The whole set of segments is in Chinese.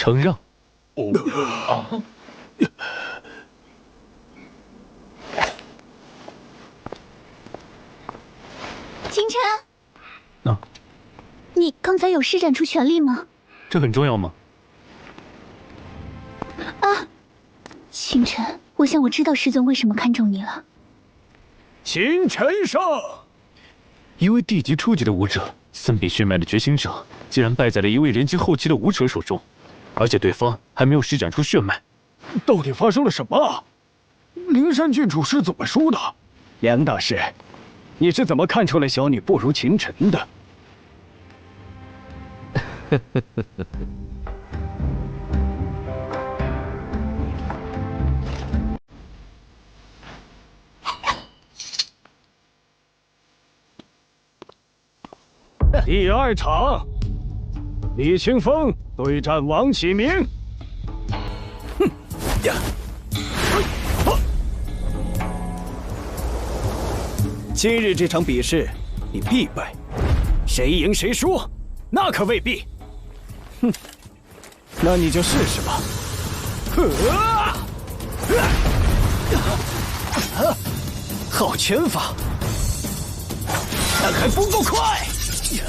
承让。清晨，啊，你刚才有施展出全力吗？这很重要吗？啊，清晨，我想我知道师尊为什么看中你了。请陈上。一位地级初级的武者，3笔血脉的觉醒者，竟然败在了一位人级后期的武者手中，而且对方还没有施展出血脉。到底发生了什么？灵山郡主是怎么说的？梁大师，你是怎么看出来小女不如秦晨的？第2场，李清风对战王启明。哼呀！今日这场比试，你必败。谁赢谁输，那可未必。哼，那你就试试吧。好拳法，但还不够快。太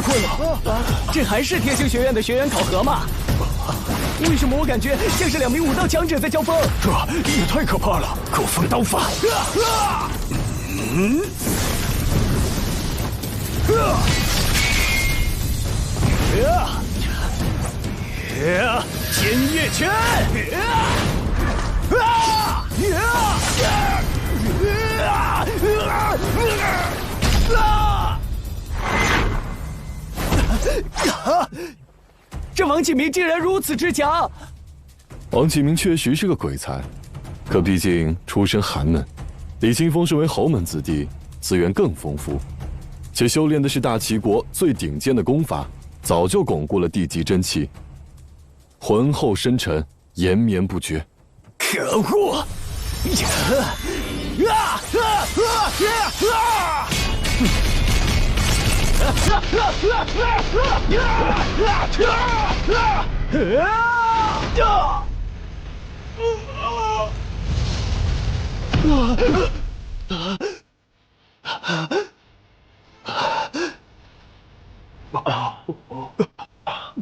快了！这还是天星学院的学员考核吗？为什么我感觉像是2名武道强者在交锋？这也太可怕了！口风刀法，天月拳！这王启明竟然如此之强！王启明确实是个鬼才，可毕竟出身寒门，李清风身为侯门子弟，资源更丰富，且修炼的是大齐国最顶尖的功法，早就巩固了地级真气，浑厚深沉，延绵不绝。可恶！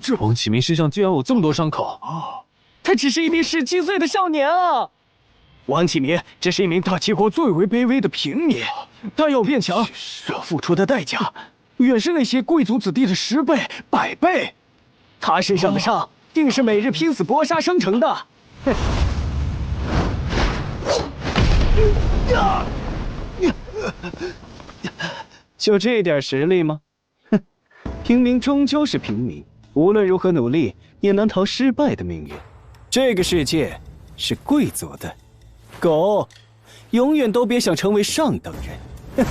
这王启明身上竟然有这么多伤口！他只是一名17岁的少年啊！王启明只是一名大齐国最为卑微的平民，他要变强，所付出的代价远是那些贵族子弟的10倍、100倍。他身上的伤，定是每日拼死搏杀生成的。就这点实力吗？哼，平民终究是平民，无论如何努力，也难逃失败的命运。这个世界是贵族的，狗永远都别想成为上等人。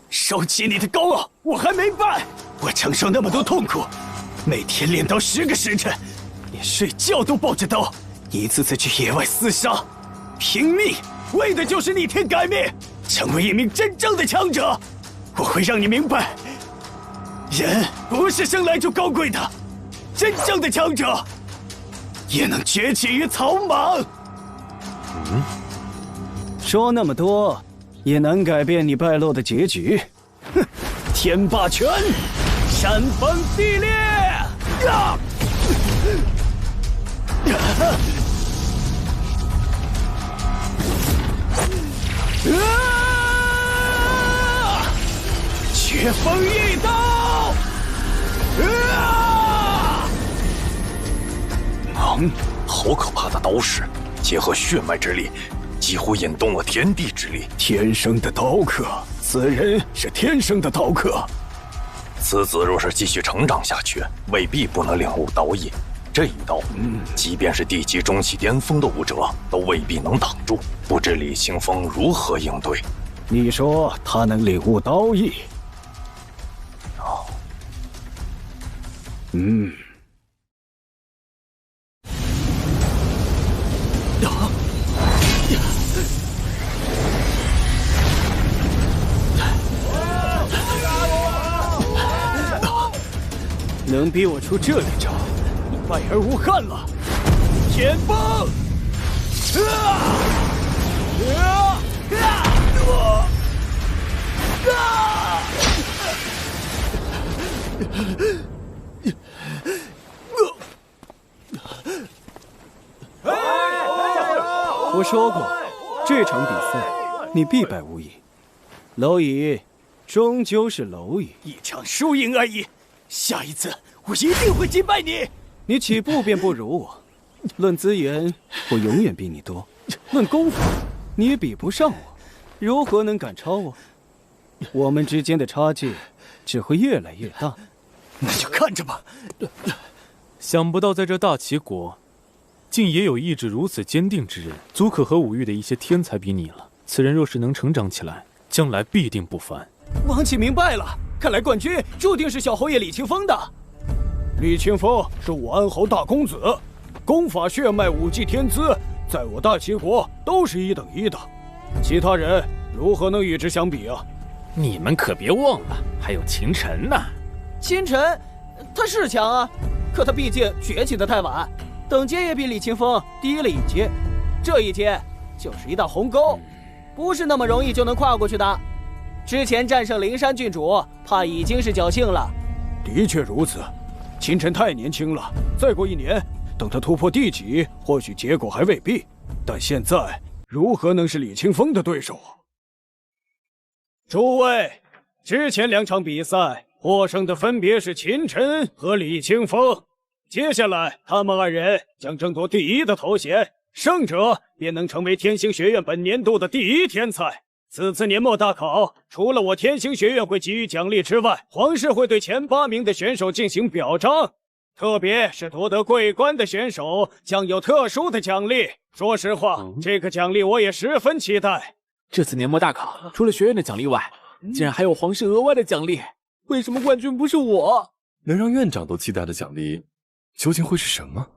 收起你的高傲，我还没败，我承受那么多痛苦，每天练刀10个时辰，连睡觉都抱着刀，一次次去野外厮杀，拼命为的就是逆天改命，成为一名真正的强者。我会让你明白，人不是生来就高贵的，真正的强者也能崛起于草莽。说那么多，也难改变你败落的结局。哼，天霸拳，山崩地裂！血风一刀！好可怕的刀势，结合血脉之力，几乎引动了天地之力。天生的刀客，此人是天生的刀客。此子若是继续成长下去，未必不能领悟刀意。这一刀，即便是地级中期巅峰的武者，都未必能挡住。不知李清风如何应对？你说他能领悟刀意？能逼我出这一招，你败而无憾了。前锋！我说过，这场比赛你必败无疑。蝼蚁终究是蝼蚁，一场输赢而已。下一次我一定会击败你。你起步便不如我，论资源，我永远比你多；论功法，你也比不上我，如何能赶超我？我们之间的差距只会越来越大。那就看着吧。想不到在这大齐国，竟也有意志如此坚定之人，足可和五域的一些天才比拟了。此人若是能成长起来，将来必定不凡。王启明白了，看来冠军注定是小侯爷李清风的。李清风是武安侯大公子，功法血脉武技天资，在我大齐国都是1等1的，其他人如何能与之相比啊？你们可别忘了，还有秦晨呢。秦晨，他是强啊，可他毕竟崛起的太晚，等阶也比李清风低了一阶，这一阶就是一道鸿沟，不是那么容易就能跨过去的。之前战胜灵山郡主，怕已经是侥幸了。的确如此，秦晨太年轻了，再过1年，等他突破地级，或许结果还未必。但现在如何能是李清风的对手啊？诸位，之前2场比赛获胜的分别是秦晨和李清风，接下来他们2人将争夺第1的头衔，胜者便能成为天星学院本年度的第1天才。此次年末大考，除了我天星学院会给予奖励之外，皇室会对前8名的选手进行表彰，特别是夺得桂冠的选手将有特殊的奖励。说实话，这个奖励我也十分期待。这次年末大考，除了学院的奖励外，竟然还有皇室额外的奖励。为什么冠军不是我？能让院长都期待的奖励，究竟会是什么？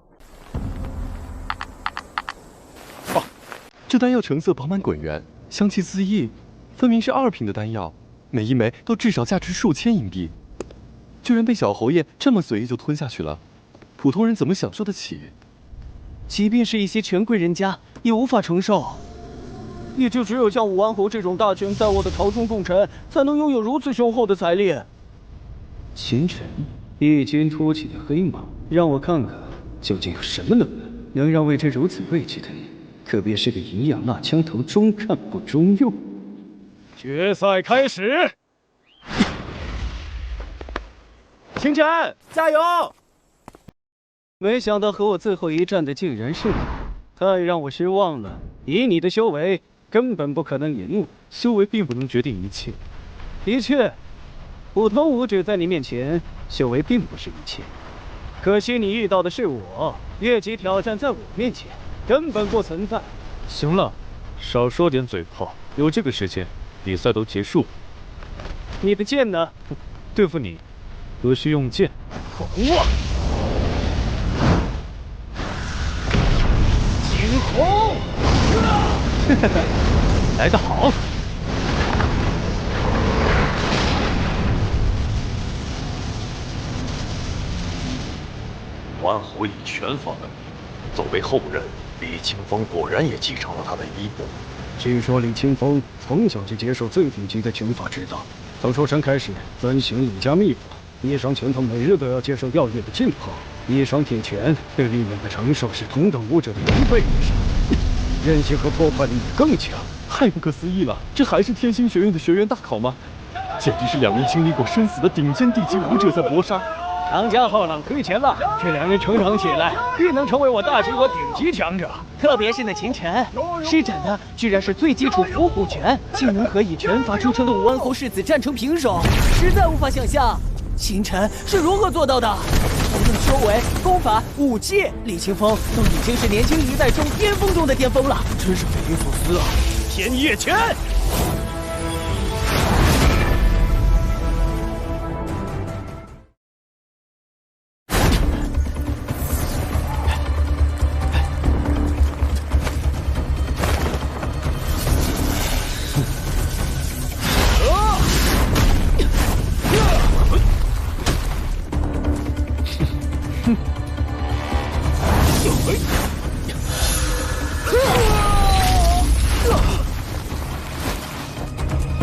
这丹药成色饱满滚圆，香气恣意，分明是2品的丹药，每一枚都至少价值数千银币，居然被小侯爷这么随意就吞下去了，普通人怎么享受得起？即便是一些权贵人家也无法承受，也就只有像武安侯这种大权在握的朝中重臣，才能拥有如此雄厚的财力。秦晨，异军突起的黑马，让我看看究竟有什么能耐，能让位置如此畏惧的你，可别是个营养辣枪头，中看不中用。决赛开始，秦晨，加油！没想到和我最后一战的竟然是你，太让我失望了。以你的修为，根本不可能赢我。修为并不能决定一切。的确，普通武者在你面前，修为并不是一切。可惜你遇到的是我，越级挑战在我面前根本不存在。行了，少说点嘴炮。有这个时间，比赛都结束。你的剑呢？对付你，何须用剑？狂妄！惊鸿！来得好！武安侯以拳法闻名，作为后人，李清风果然也继承了他的衣钵。据说李清风从小就接受最顶级的拳法指导，从出生开始遵循李家秘法，一双拳头每日都要接受药液的浸泡，一双铁拳对力量的承受是同等武者的1倍以上，韧性和破坏力也更强。太不可思议了，这还是天星学院的学员大考吗？简直是2名经历过生死的顶尖地级武者在搏杀。长江后浪推前浪，这2人成长起来，必能成为我大齐国顶级强者。特别是那秦晨，施展的居然是最基础伏虎拳，竟能和以拳法著称的武安侯世子战成平手，实在无法想象秦晨是如何做到的。无论修为、功法、武技，李清风都已经是年轻一代中巅峰中的巅峰了，真是匪夷所思啊！天夜拳。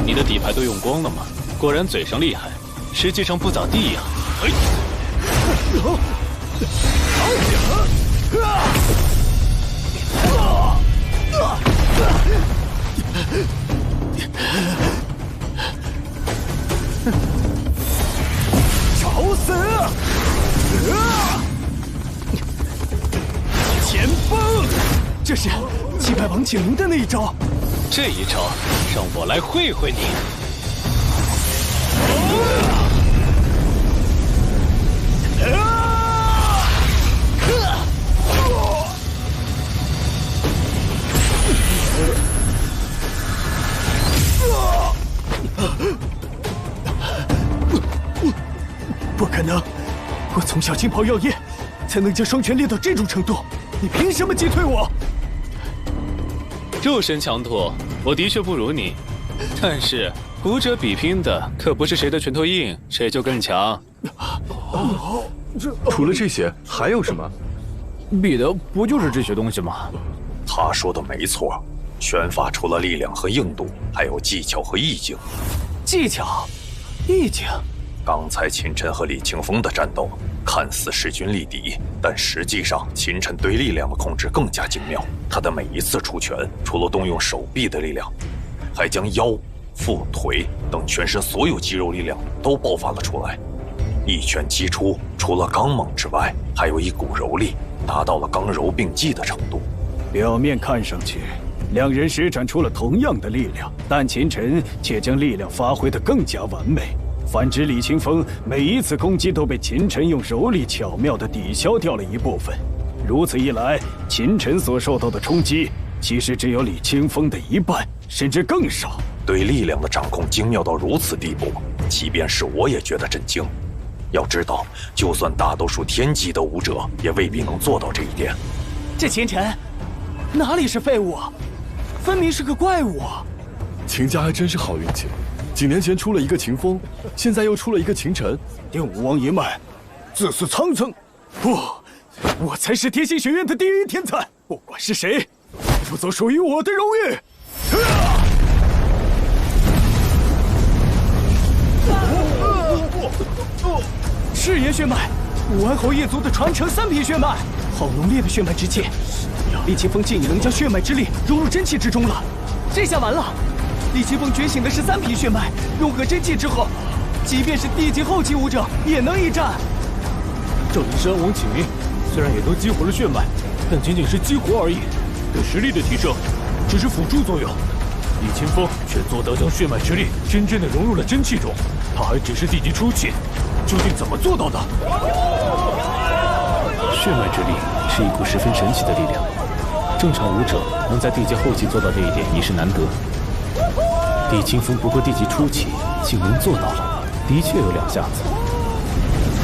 你的底牌都用光了吗？果然嘴上厉害，实际上不咋地呀。找死！前锋，这是击败王启明的那一招。这一招，让我来会会你。不可能！我从小浸泡药液，才能将双拳练到这种程度。你凭什么击退我？肉身强度，我的确不如你，但是武者比拼的可不是谁的拳头硬，谁就更强。除了这些，还有什么？比的不就是这些东西吗？他说的没错，拳法除了力量和硬度，还有技巧和意境。技巧，意境。刚才秦晨和李清风的战斗看似势均力敌，但实际上秦晨对力量的控制更加精妙。他的每一次出拳，除了动用手臂的力量，还将腰、腹、腿等全身所有肌肉力量都爆发了出来。一拳击出，除了刚猛之外，还有一股柔力，达到了刚柔并济的程度。表面看上去，两人施展出了同样的力量，但秦晨却将力量发挥得更加完美。反之，李清风每一次攻击都被秦晨用柔力巧妙地抵消掉了一部分。如此一来，秦晨所受到的冲击其实只有李清风的一半，甚至更少。对力量的掌控精妙到如此地步，即便是我也觉得震惊。要知道，就算大多数天级的武者，也未必能做到这一点。这秦晨哪里是废物啊，分明是个怪物啊！秦家还真是好运气。几年前出了一个秦风，现在又出了一个秦晨。定武王一脉，自恃苍僧。不，我才是天星学院的第一天才。不管是谁，不走属于我的荣誉。赤炎血脉，武安侯一族的传承三品血脉，好浓烈的血脉之气。李清风竟已能将血脉之力融入真气之中了。这下完了。李清风觉醒的是三品血脉，融合真气之后，即便是地级后期武者也能一战。赵灵山、王启明虽然也都激活了血脉，但仅仅是激活而已，对实力的提升只是辅助作用。李清风却做到将血脉之力真正的融入了真气中，他还只是地级初期，究竟怎么做到的？血脉之力是一股十分神奇的力量，正常武者能在地级后期做到这一点已是难得。李清风不过地级初期，竟能做到了，的确有两下子。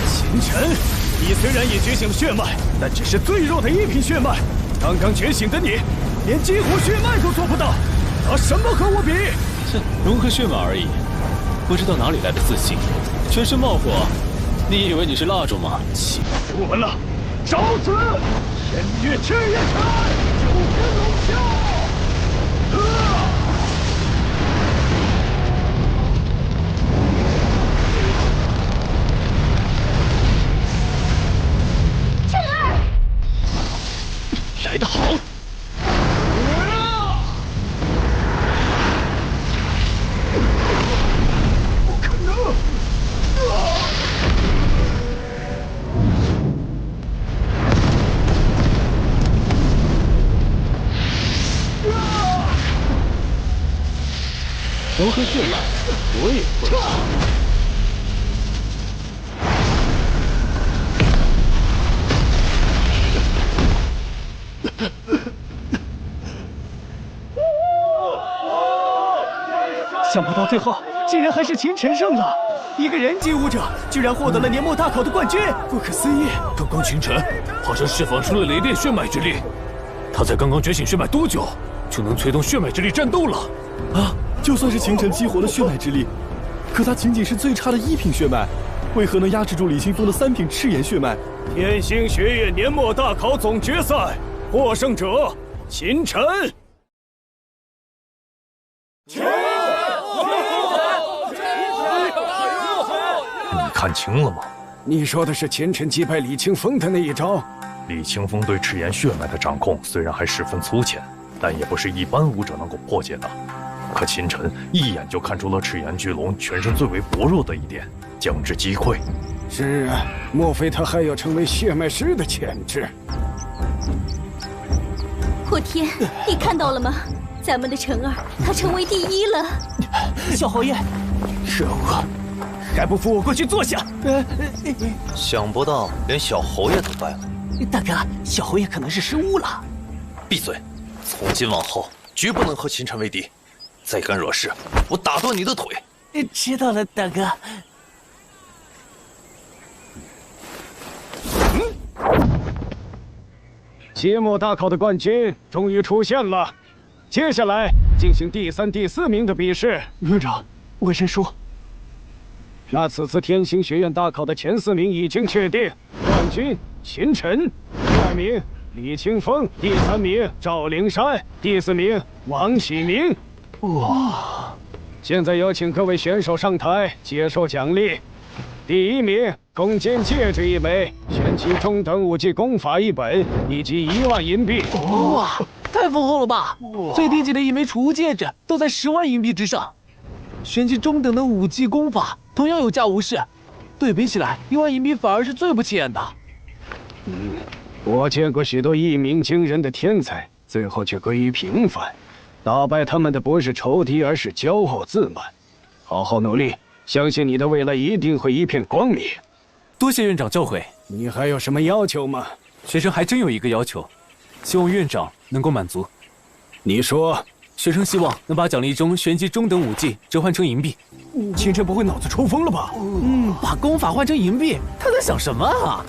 秦晨，你虽然也觉醒了血脉，但只是最弱的一品血脉。刚刚觉醒的你，连激活血脉都做不到，拿什么和我比？哼，融合血脉而已，不知道哪里来的自信，全身冒火。你以为你是蜡烛吗？气死我了！找死！天月赤焰拳，九天龙啸！来得好！不可能！融合血脉，我也会。想不到最后竟然还是秦晨胜了，一个人级武者居然获得了年末大考的冠军，不可思议！刚刚秦晨好像释放出了雷电血脉之力，他才刚刚觉醒血脉多久，就能催动血脉之力战斗了？啊！就算是秦晨激活了血脉之力，可他仅仅是最差的一品血脉，为何能压制住李清风的三品赤炎血脉？天星学院年末大考总决赛获胜者秦晨。看清了吗？你说的是秦晨击败李清风的那一招？李清风对赤炎血脉的掌控虽然还十分粗浅，但也不是一般武者能够破解的。可秦晨一眼就看出了赤炎巨龙全身最为薄弱的一点，将之击溃。是啊，莫非他还有成为血脉师的潜质？破天，你看到了吗？咱们的晨儿，他成为第一了。小侯爷，可恶，还不扶我过去坐下？想不到连小侯爷都败了。大哥，小侯爷可能是失误了。闭嘴！从今往后绝不能和秦晨为敌，再敢惹事，我打断你的腿！知道了，大哥。期末大考的冠军终于出现了，接下来进行第3、第4名的比试。院长，魏神说，那此次天星学院大考的前4名已经确定，冠军秦晨，第2名李清风，第3名赵灵山，第4名王启明。哇！现在有请各位选手上台接受奖励。第1名弓箭戒指1枚，玄奇中等武技功法1本，以及1万银币。哇，太丰厚了吧！最低级的1枚储物戒指都在10万银币之上，玄奇中等的武技功法同样有价无市，对比起来，1万银币反而是最不起眼的。我见过许多一鸣惊人的天才，最后却归于平凡。打败他们的不是仇敌，而是骄傲自满。好好努力，相信你的未来一定会一片光明。多谢院长教诲。你还有什么要求吗？学生还真有一个要求，希望院长能够满足。你说。学生希望能把奖励中玄级中等武技折换成银币。秦晨不会脑子抽风了吧？把功法换成银币，他在想什么啊？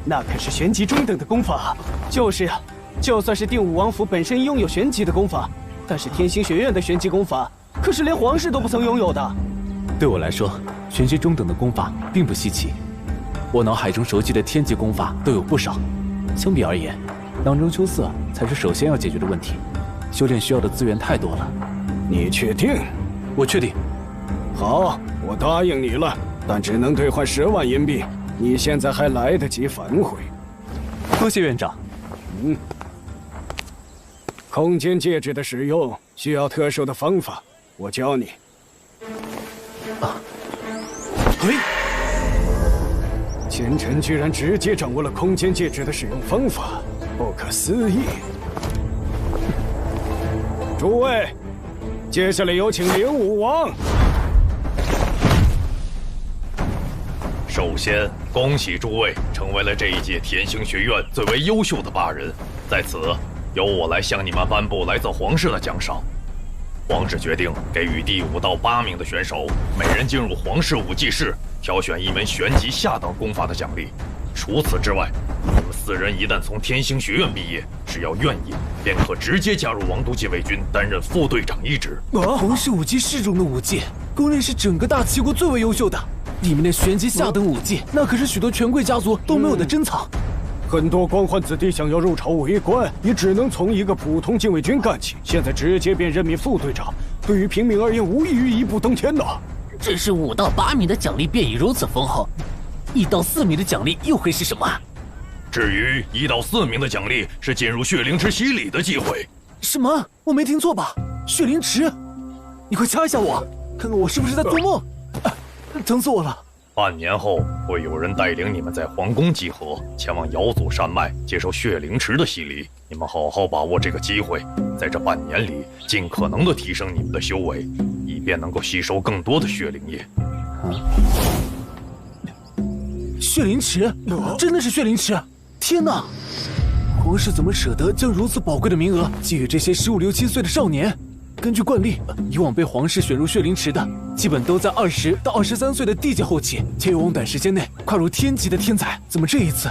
那可是玄级中等的功法。就是呀，就算是定武王府本身拥有玄级的功法，但是天星学院的玄级功法可是连皇室都不曾拥有的。对我来说，玄级中等的功法并不稀奇，我脑海中熟悉的天级功法都有不少。相比而言，囊中羞涩才是首先要解决的问题。修炼需要的资源太多了。你确定？我确定。好，我答应你了，但只能兑换10万银币。你现在还来得及反悔。多谢院长。空间戒指的使用需要特殊的方法，我教你。秦晨居然直接掌握了空间戒指的使用方法，不可思议。诸位，接下来有请灵武王。首先，恭喜诸位成为了这一届天星学院最为优秀的8人，在此由我来向你们颁布来自皇室的奖赏。皇室决定给予第5到8名的选手，每人进入皇室武技室，挑选1门玄级下等功法的奖励。除此之外，你们4人一旦从天星学院毕业，只要愿意，便可直接加入王都禁卫军，担任副队长一职。皇室武技室中的武技，公认是整个大齐国最为优秀的。里面的玄级下等武技，那可是许多权贵家族都没有的珍藏。很多官宦子弟想要入朝为官，也只能从一个普通禁卫军干起。现在直接便任命副队长，对于平民而言，无异于一步登天呐。只是5到8名的奖励便已如此丰厚，1到4名的奖励又会是什么？至于1到4名的奖励是进入血灵池洗礼的机会。什么？我没听错吧？血灵池？你快掐一下我，看看我是不是在做梦？疼死我了！半年后会有人带领你们在皇宫集合，前往瑶祖山脉接受血灵池的洗礼。你们好好把握这个机会，在这半年里尽可能的提升你们的修为，以便能够吸收更多的血灵液。血灵池？真的是血灵池！天哪！皇室怎么舍得将如此宝贵的名额给予这些15、16、17岁的少年？根据惯例，以往被皇室选入血灵池的，基本都在20到23岁的地级后期，且有望短时间内跨入天级的天才。怎么这一次，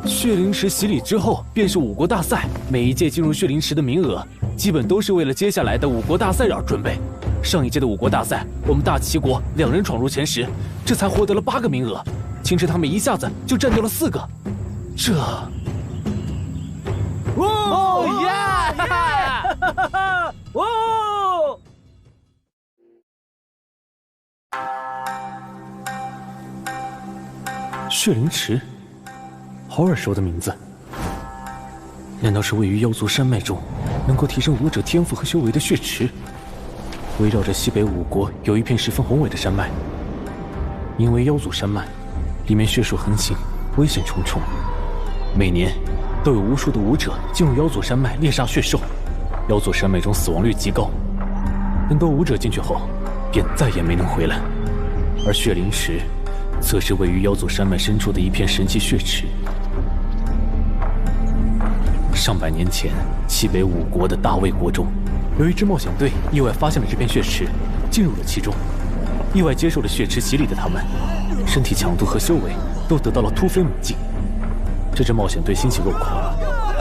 血灵池洗礼之后便是5国大赛？每一届进入血灵池的名额，基本都是为了接下来的5国大赛而准备。上一届的5国大赛，我们大齐国2人闯入前10，这才获得了8个名额。秦晨他们一下子就占掉了4个，这……哦耶！哦！血灵池，好耳熟的名字。难道是位于妖族山脉中，能够提升武者天赋和修为的血池？围绕着西北五国有一片十分宏伟的山脉，名为妖族山脉，里面血树横行，危险重重。每年都有无数的武者进入妖族山脉猎杀血兽，妖族山脉中死亡率极高。很多武者进去后，便再也没能回来。而血灵池，则是位于妖族山脉深处的一片神奇血池。上百年前，西北五国的大魏国中，有一支冒险队意外发现了这片血池，进入了其中。意外接受了血池洗礼的他们，身体强度和修为都得到了突飞猛进。这支冒险队欣喜若狂，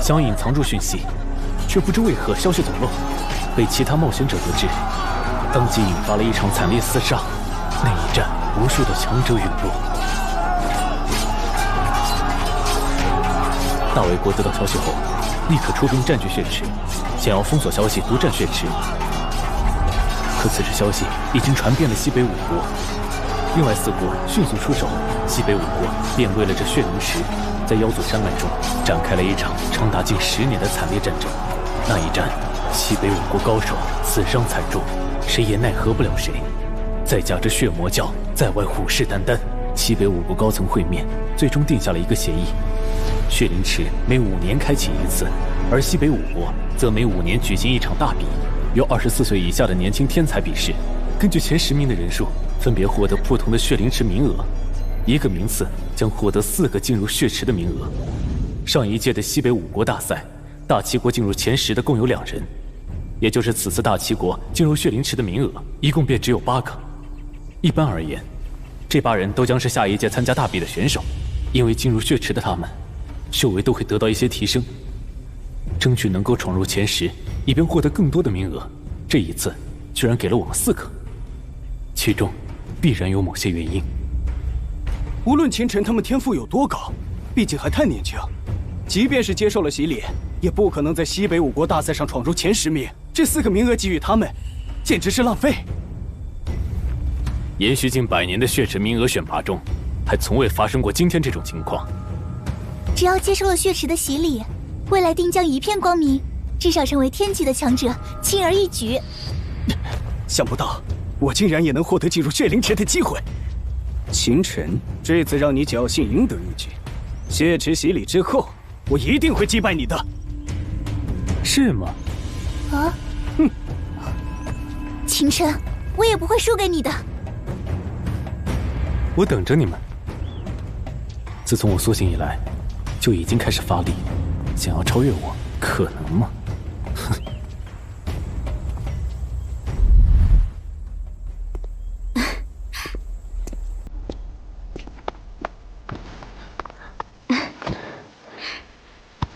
想隐藏住讯息，却不知为何消息走漏，被其他冒险者得知，当即引发了一场惨烈厮杀。那一战，无数的强者陨落。大魏国得到消息后，立刻出兵占据血池，想要封锁消息，独占血池。可此时消息已经传遍了西北五国，另外4国迅速出手，西北五国便为了这血灵池，在妖族山脉中展开了一场长达近10年的惨烈战争。那一战，西北五国高手死伤惨重，谁也奈何不了谁。再加之血魔教在外虎视眈眈，西北五国高层会面，最终定下了一个协议：血灵池每5年开启一次，而西北五国则每5年举行一场大比，由24岁以下的年轻天才比试，根据前10名的人数，分别获得不同的血灵池名额。一个名次将获得4个进入血池的名额。上一届的西北五国大赛，大齐国进入前10的共有2人，也就是此次大齐国进入血灵池的名额，一共便只有8个。一般而言，这8人都将是下一届参加大比的选手，因为进入血池的他们，修为都会得到一些提升，争取能够闯入前10，以便获得更多的名额。这一次，居然给了我们4个，其中必然有某些原因。无论秦晨他们天赋有多高，毕竟还太年轻，即便是接受了洗礼，也不可能在西北五国大赛上闯入前10名。这4个名额给予他们，简直是浪费。延续近100年的血池名额选拔中，还从未发生过今天这种情况。只要接受了血池的洗礼，未来定将一片光明，至少成为天级的强者，轻而易举。想不到我竟然也能获得进入血灵池的机会。秦晨，这次让你侥幸赢得一局，血池洗礼之后，我一定会击败你的。是吗？啊？秦晨，我也不会输给你的。我等着你们。自从我苏醒以来，就已经开始发力，想要超越我，可能吗？哼！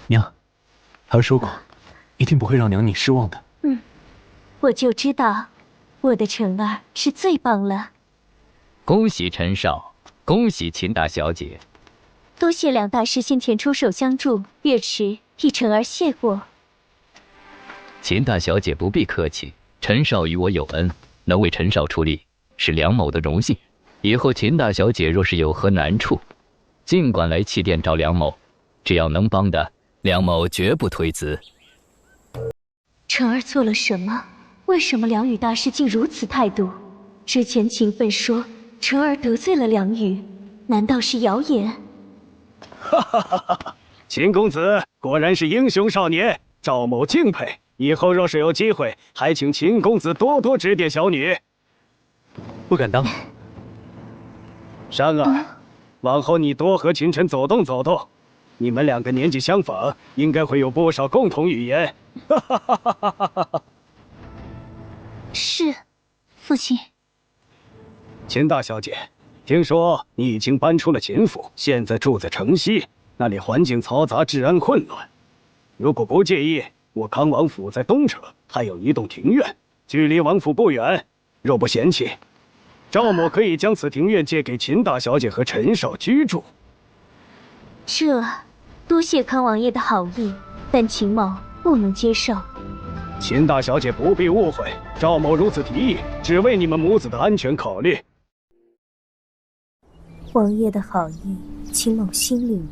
娘，儿说过，一定不会让娘你失望的。我就知道，我的晨儿是最棒了。恭喜陈少，恭喜秦大小姐。多谢2大师先前出手相助，月池替晨儿谢过。秦大小姐不必客气，陈少与我有恩，能为陈少出力，是梁某的荣幸。以后秦大小姐若是有何难处，尽管来气店找梁某，只要能帮的，梁某绝不推辞。晨儿做了什么？为什么梁羽大师竟如此态度？之前秦奋说晨儿得罪了梁羽，难道是谣言？哈哈哈哈！秦公子果然是英雄少年，赵某敬佩。以后若是有机会，还请秦公子多多指点小女。不敢当。珊儿，往后你多和秦晨走动走动，你们2个年纪相仿，应该会有不少共同语言。哈哈哈哈哈哈！是，父亲。秦大小姐，听说你已经搬出了秦府，现在住在城西，那里环境嘈杂，治安混乱。如果不介意，我康王府在东侧还有一栋庭院，距离王府不远。若不嫌弃，赵某可以将此庭院借给秦大小姐和陈少居住。这，多谢康王爷的好意，但秦某不能接受。秦大小姐不必误会，赵某如此提议，只为你们母子的安全考虑。王爷的好意，秦某心领了。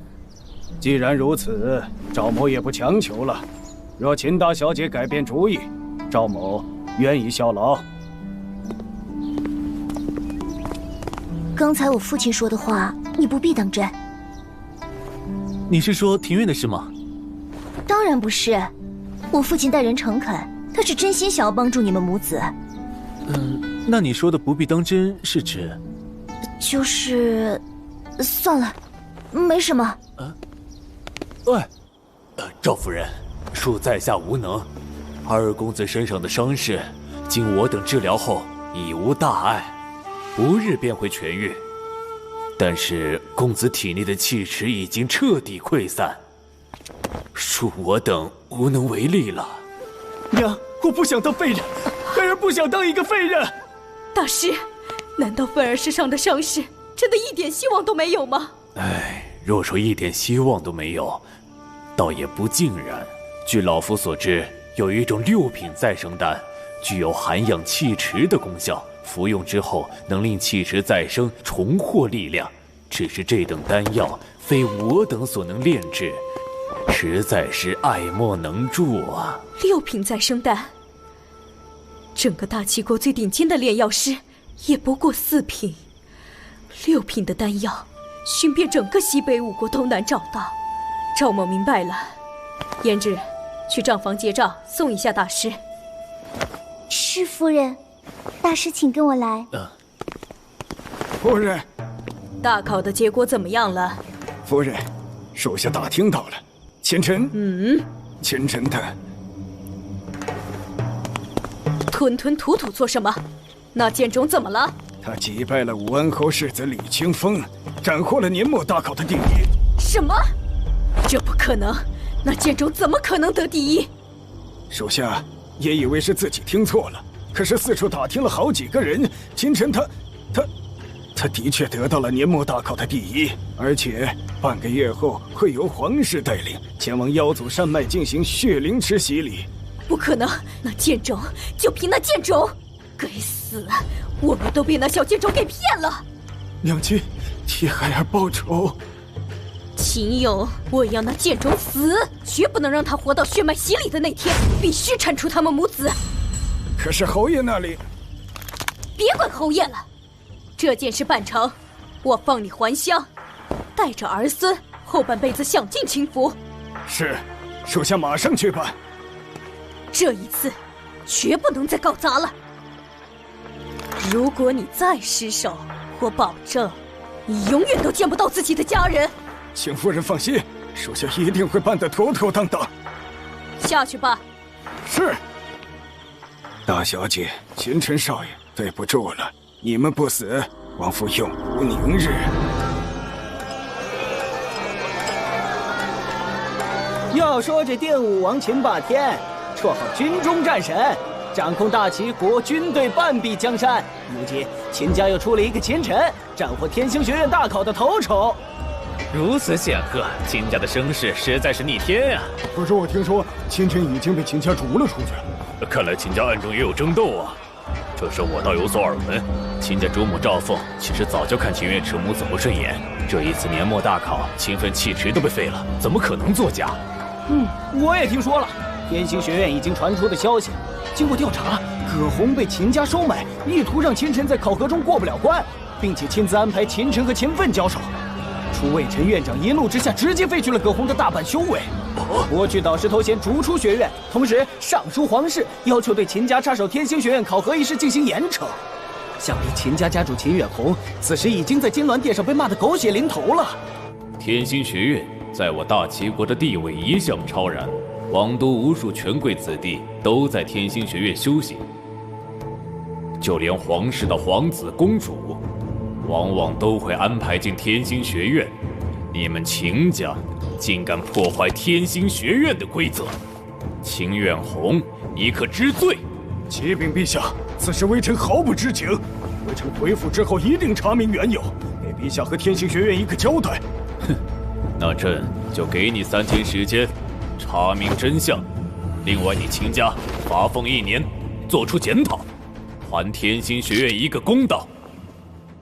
既然如此，赵某也不强求了。若秦大小姐改变主意，赵某愿意效劳。刚才我父亲说的话，你不必当真。你是说庭院的事吗？当然不是，我父亲待人诚恳，他是真心想要帮助你们母子。那你说的不必当真是指？就是算了，没什么。喂，赵夫人，恕在下无能。二公子身上的伤势，经我等治疗后已无大碍，不日便会痊愈。但是公子体内的气池已经彻底溃散，恕我等无能为力了。娘，我不想当废人，孩儿不想当一个废人。大师，难道愤儿身上的伤势真的一点希望都没有吗？若说一点希望都没有，倒也不尽然。据老夫所知，有一种6品再生丹，具有涵养气池的功效，服用之后能令气池再生，重获力量。只是这等丹药非我等所能炼制，实在是爱莫能助啊。6品再生丹，整个大齐国最顶尖的炼药师也不过4品，6品的丹药，寻遍整个西北5国都难找到。赵某明白了，胭脂，去账房结账，送一下大师。是夫人，大师请跟我来。夫人，大考的结果怎么样了？夫人，属下打听到了，前尘，前尘他吞吞吐吐做什么？那剑种怎么了？他击败了武安侯世子李清风，斩获了年末大考的第1。什么？这不可能！那剑种怎么可能得第1？属下也以为是自己听错了，可是四处打听了好几个人，秦晨他的确得到了年末大考的第1，而且半个月后会由皇室带领前往妖祖山脉进行血灵池洗礼。不可能！那剑种，就凭那剑种！该死！我们都被那小剑种给骗了。娘亲，替孩儿报仇。秦勇，我要那剑种死，绝不能让他活到血脉洗礼的那天，必须铲除他们母子。可是侯爷那里……别管侯爷了，这件事办成，我放你还乡，带着儿孙后半辈子享尽清福。是，属下马上去办。这一次，绝不能再搞砸了。如果你再失手，我保证，你永远都见不到自己的家人。请夫人放心，属下一定会办得妥妥当当。下去吧。是。大小姐，秦晨少爷，对不住了，你们不死，王府永无宁日。要说这电武王秦霸天，绰号军中战神，掌控大齐国军队半壁江山。如今秦家又出了一个秦晨，斩获天星学院大考的头筹。如此显赫，秦家的声势实在是逆天啊！可是我听说秦晨已经被秦家逐了出去，看来秦家暗中也有争斗啊。这事我倒有所耳闻，秦家主母赵凤其实早就看秦月池母子不顺眼，这一次年末大考，秦分气池都被废了，怎么可能作假？我也听说了，天星学院已经传出的消息，经过调查，葛洪被秦家收买，意图让秦晨在考核中过不了关，并且亲自安排秦晨和秦奋交手。楚魏陈院长一怒之下，直接废去了葛洪的大半修为，剥去导师头衔，逐出学院，同时上书皇室，要求对秦家插手天星学院考核一事进行严惩。想必秦家家主秦远红此时已经在金銮殿上被骂得狗血淋头了。天星学院在我大齐国的地位一向超然，王都无数权贵子弟都在天星学院修行，就连皇室的皇子公主，往往都会安排进天星学院。你们秦家竟敢破坏天星学院的规则，秦远红，你可知罪？启禀陛下，此事微臣毫不知情，微臣回府之后一定查明缘由，给陛下和天星学院一个交代。哼，那朕就给你3天时间，查明真相。另外，你秦家罚俸1年，做出检讨，还天星学院一个公道。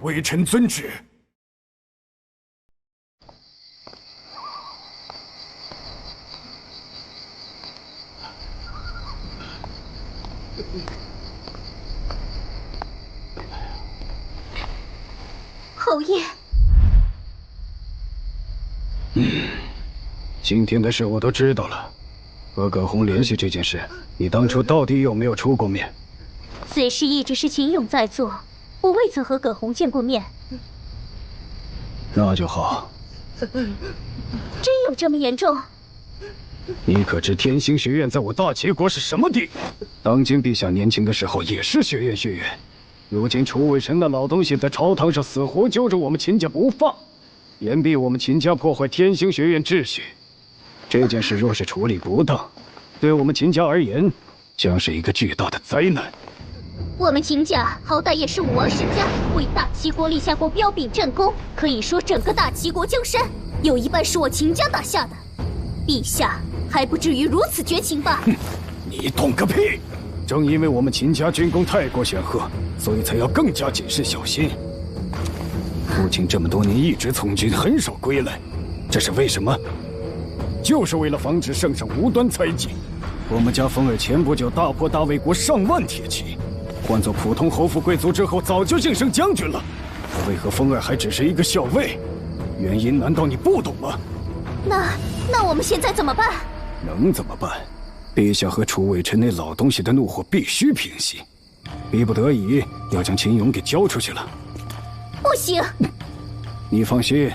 微臣遵旨。侯爷。今天的事我都知道了。和葛洪联系这件事，你当初到底有没有出过面？此事一直是秦勇在做，我未曾和葛洪见过面。那就好。真有这么严重？你可知天星学院在我大齐国是什么地？当今陛下年轻的时候也是学院，如今楚伟臣那老东西在朝堂上死活揪着我们秦家不放，严逼我们秦家破坏天星学院秩序。这件事若是处理不当，对我们秦家而言，将是一个巨大的灾难。我们秦家好歹也是武王世家，为大齐国立下过彪炳战功，可以说整个大齐国江山有一半是我秦家打下的。陛下还不至于如此绝情吧？哼，你懂个屁！正因为我们秦家军功太过显赫，所以才要更加谨慎小心。父亲这么多年一直从军，很少归来，这是为什么？就是为了防止圣上无端猜忌。我们家风儿前不久大破大魏国上万铁骑，换做普通侯府贵族之后，早就晋升将军了。为何风儿还只是一个校尉？原因难道你不懂吗？那我们现在怎么办？能怎么办？陛下和楚伟臣那老东西的怒火必须平息，逼不得已要将秦勇给交出去了。不行！你放心，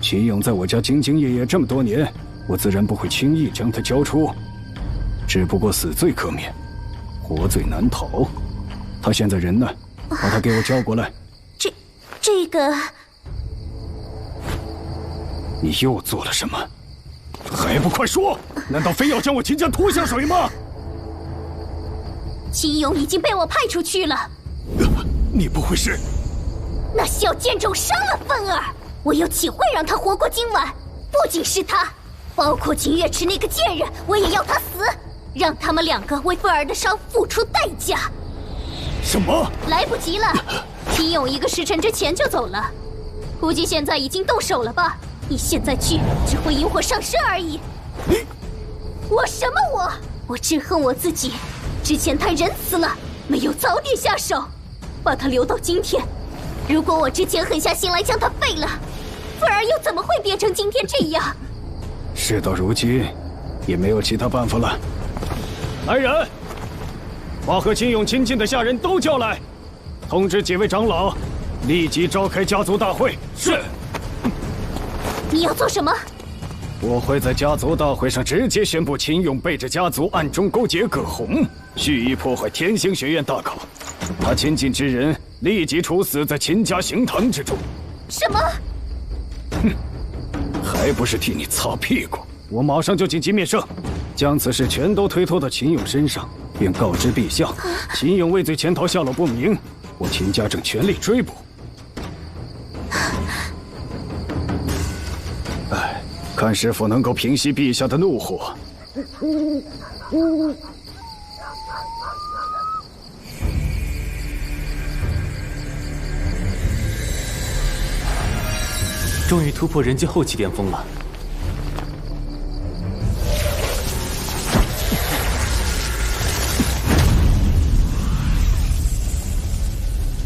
秦勇在我家兢兢业业这么多年，我自然不会轻易将他交出。只不过死罪可免，活罪难逃。他现在人呢？把他给我叫过来。这个……你又做了什么？还不快说！难道非要将我秦家拖下水吗？秦勇已经被我派出去了。你不会是……那小贱种伤了芬儿，我又岂会让他活过今晚？不仅是他，包括秦月池那个贱人，我也要他死，让他们两个为芬儿的伤付出代价。什么？来不及了，秦勇1个时辰之前就走了，估计现在已经动手了吧？你现在去，只会引火上身而已。我什么我只恨我自己，之前太仁慈了，没有早点下手，把他留到今天。如果我之前狠下心来将他废了，芬儿又怎么会变成今天这样？事到如今，也没有其他办法了。来人，把和秦勇亲近的下人都叫来，通知几位长老，立即召开家族大会。是。你要做什么？我会在家族大会上直接宣布秦勇背着家族暗中勾结葛洪，蓄意破坏天星学院大考。他亲近之人立即处死在秦家行堂之中。什么？哼，还不是替你擦屁股！我马上就紧急面圣，将此事全都推脱到秦勇身上，并告知陛下，秦勇畏罪潜逃下落不明，我秦家正全力追捕。哎，看是否能够平息陛下的怒火。终于突破人界后期巅峰了。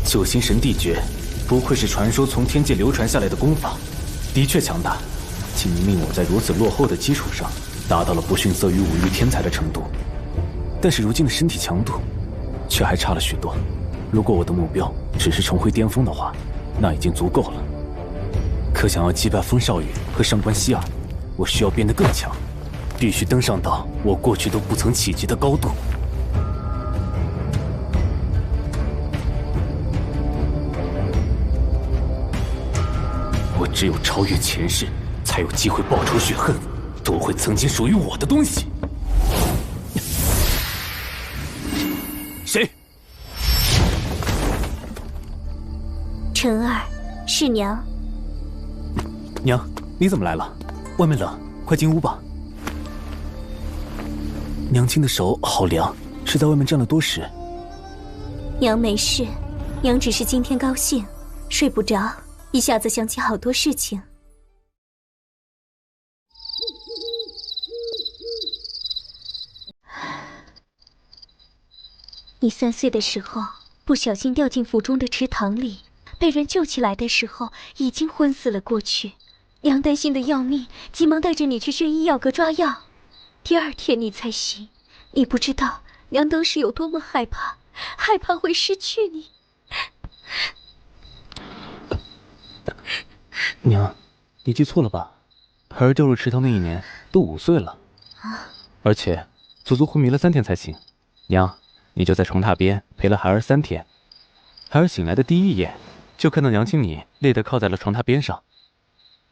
九星神帝诀，不愧是传说从天界流传下来的功法，的确强大。竟令我在如此落后的基础上，达到了不逊色于五域天才的程度。但是如今的身体强度，却还差了许多。如果我的目标只是重回巅峰的话，那已经足够了。可想要击败风少羽和上官希儿，我需要变得更强，必须登上到我过去都不曾企及的高度。我只有超越前世，才有机会报仇雪恨，夺回曾经属于我的东西。谁？晨儿，是娘。娘，你怎么来了？外面冷，快进屋吧。娘亲的手好凉，是在外面站了多时？娘没事，娘只是今天高兴，睡不着，一下子想起好多事情。你3岁的时候不小心掉进府中的池塘里，被人救起来的时候，已经昏死了过去。娘担心的要命，急忙带着你去轩医药阁抓药。第2天你才醒。你不知道娘当时有多么害怕，害怕会失去你。娘，你记错了吧？孩儿掉入池塘那一年都5岁了，而且足足昏迷了3天才醒。娘，你就在床榻边陪了孩儿3天。孩儿醒来的第1眼，就看到娘亲你累得靠在了床榻边上。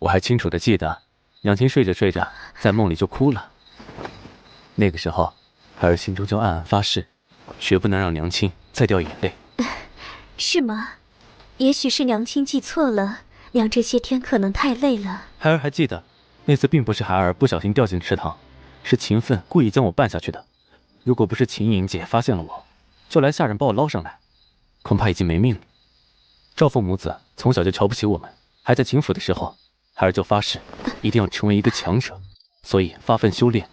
我还清楚地记得，娘亲睡着睡着，在梦里就哭了。那个时候，孩儿心中就暗暗发誓，绝不能让娘亲再掉眼泪。是吗？也许是娘亲记错了，娘这些天可能太累了。孩儿还记得，那次并不是孩儿不小心掉进池塘，是秦奋故意将我绊下去的。如果不是秦颖姐发现了我，就来下人把我捞上来，恐怕已经没命了。赵凤母子从小就瞧不起我们，还在秦府的时候，孩儿就发誓一定要成为一个强者，所以发奋修炼。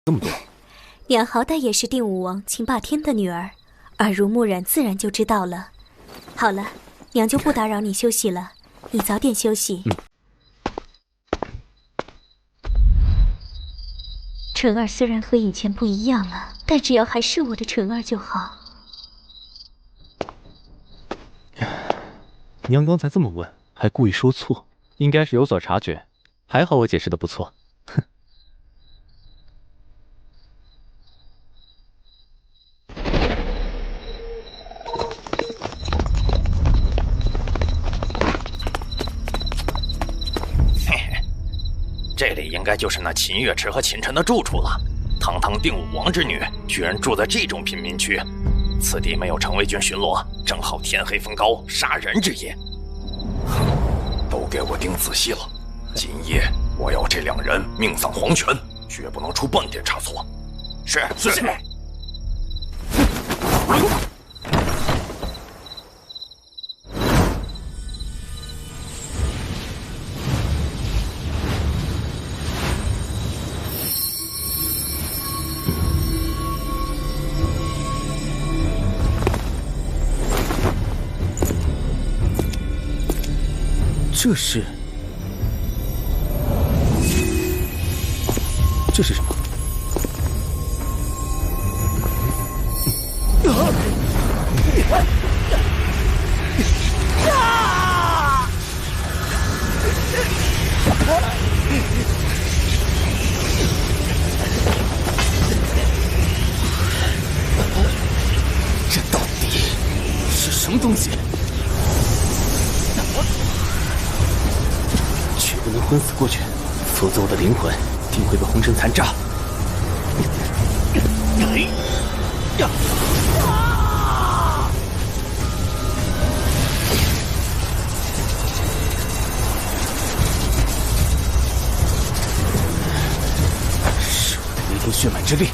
这么多，娘好歹也是定武王秦霸天的女儿，耳濡目染，自然就知道了。好了，娘就不打扰你休息了，你早点休息。纯儿虽然和以前不一样了，但只要还是我的纯儿就好。娘刚才这么问，还故意说错，应该是有所察觉。还好我解释的不错。哼。这里应该就是那秦月池和秦晨的住处了。堂堂定武王之女，居然住在这种贫民区。此地没有城卫军巡逻，正好天黑风高，杀人之夜。都给我盯仔细了，今夜我要这2人命丧黄泉，绝不能出半点差错。是。这是什么？这到底是什么东西？绝不能昏死过去，否则我的灵魂定会被红尘残渣。是我的雷霆血脉之力。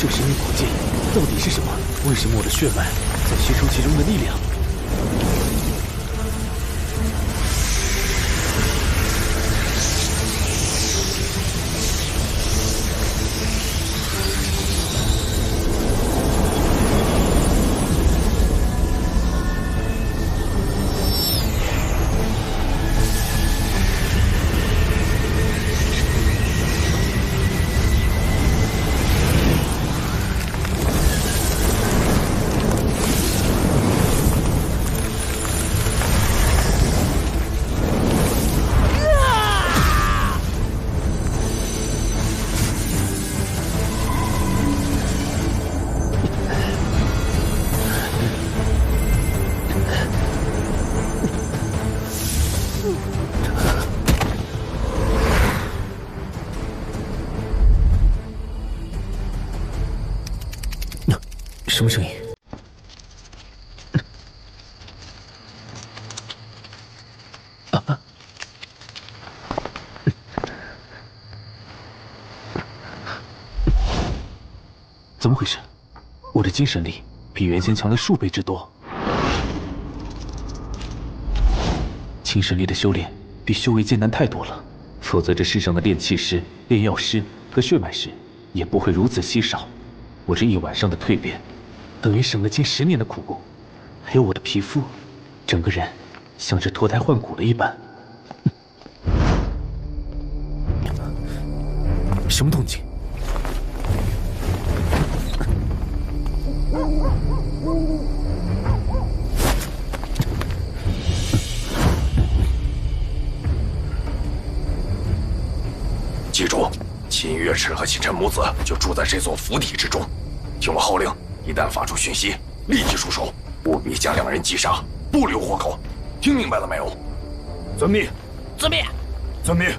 这神秘宝剑到底是什么？为什么我的血脉在吸收其中的力量？什么声音？怎么回事？我的精神力比原先强了数倍之多。精神力的修炼比修为艰难太多了，否则这世上的炼器师、炼药师和血脉师也不会如此稀少。我这一晚上的蜕变，等于省了近10年的苦功，还有我的皮肤，整个人像是脱胎换骨了一般。什么动静？记住，秦月池和秦晨母子就住在这座府邸之中。听我号令，一旦发出讯息，立即出手，务必将2人击杀，不留活口。听明白了没有？遵命。遵命。遵命。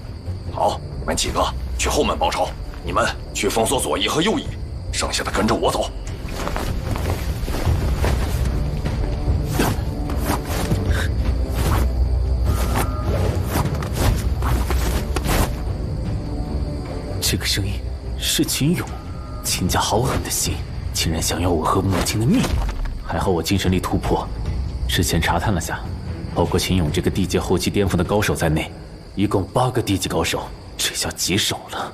好，你们几个去后门报仇，你们去封锁左翼和右翼，剩下的跟着我走。这个声音是秦勇，秦家好狠的心，竟然想要我和母亲的命。还好我精神力突破，之前查探了下，包括秦勇这个地阶后期巅峰的高手在内，一共8个地级高手，这下棘手了。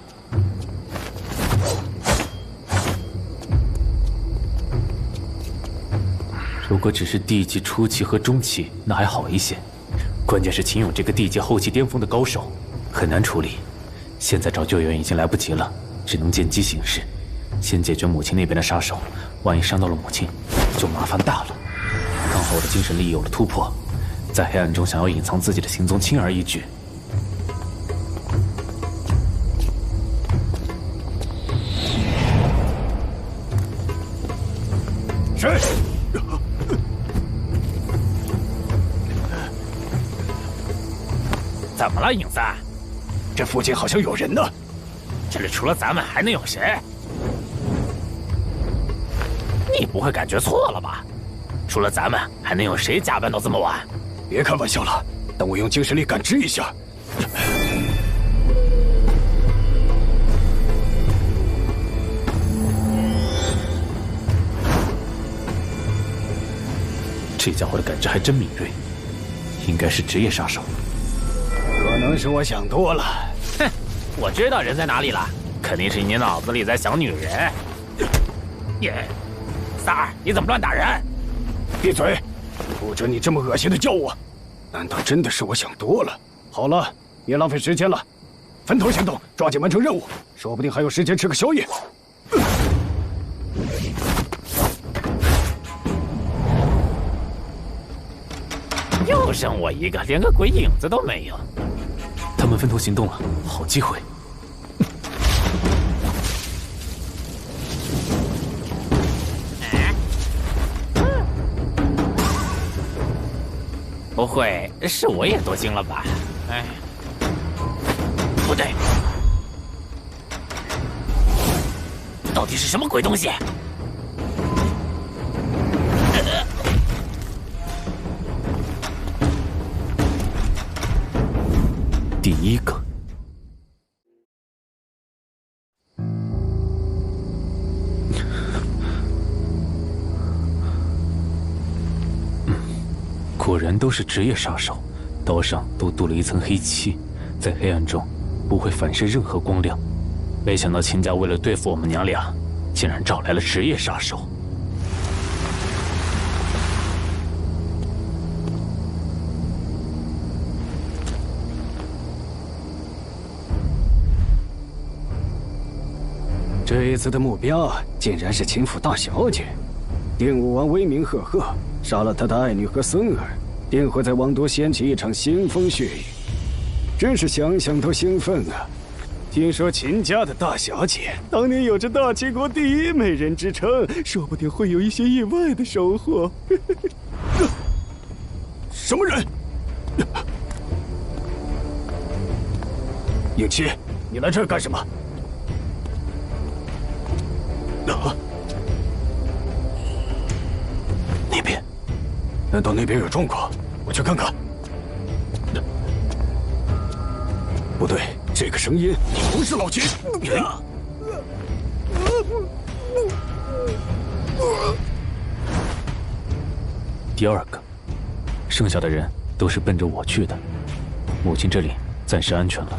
如果只是地级初期和中期，那还好一些，关键是秦勇这个地阶后期巅峰的高手，很难处理。现在找救援已经来不及了，只能见机行事，先解决母亲那边的杀手，万一伤到了母亲，就麻烦大了。刚好我的精神力有了突破，在黑暗中想要隐藏自己的行踪轻而易举。是。怎么了，影子？这附近好像有人呢。这里除了咱们还能有谁？你不会感觉错了吧？除了咱们还能有谁加班到这么晚？别开玩笑了，等我用精神力感知一下。这家伙的感知还真敏锐，应该是职业杀手。可能是我想多了。哼，我知道人在哪里了，肯定是你脑子里在想女人。耶，三儿，你怎么乱打人？闭嘴！不准你这么恶心的叫我！难道真的是我想多了？好了，别浪费时间了，分头行动，抓紧完成任务，说不定还有时间吃个宵夜。又剩我一个，连个鬼影子都没有。他们分头行动了，好机会。不会是我也多惊了吧？哎，不对，到底是什么鬼东西？第一个，果然都是职业杀手，刀上都镀了一层黑漆，在黑暗中不会反射任何光亮。没想到秦家为了对付我们娘俩，竟然找来了职业杀手。这一次的目标竟然是秦府大小姐，定武王威名赫赫，杀了他的爱女和孙儿，定会在王都掀起一场腥风血雨，真是想想都兴奋啊！听说秦家的大小姐当年有着大齐国第一美人之称，说不定会有一些意外的收获。什么人？影七，你来这儿干什么？啊！那边？难道那边有状况？我去看看。不对，这个声音不是老秦。第二个，剩下的人都是奔着我去的。母亲这里暂时安全了。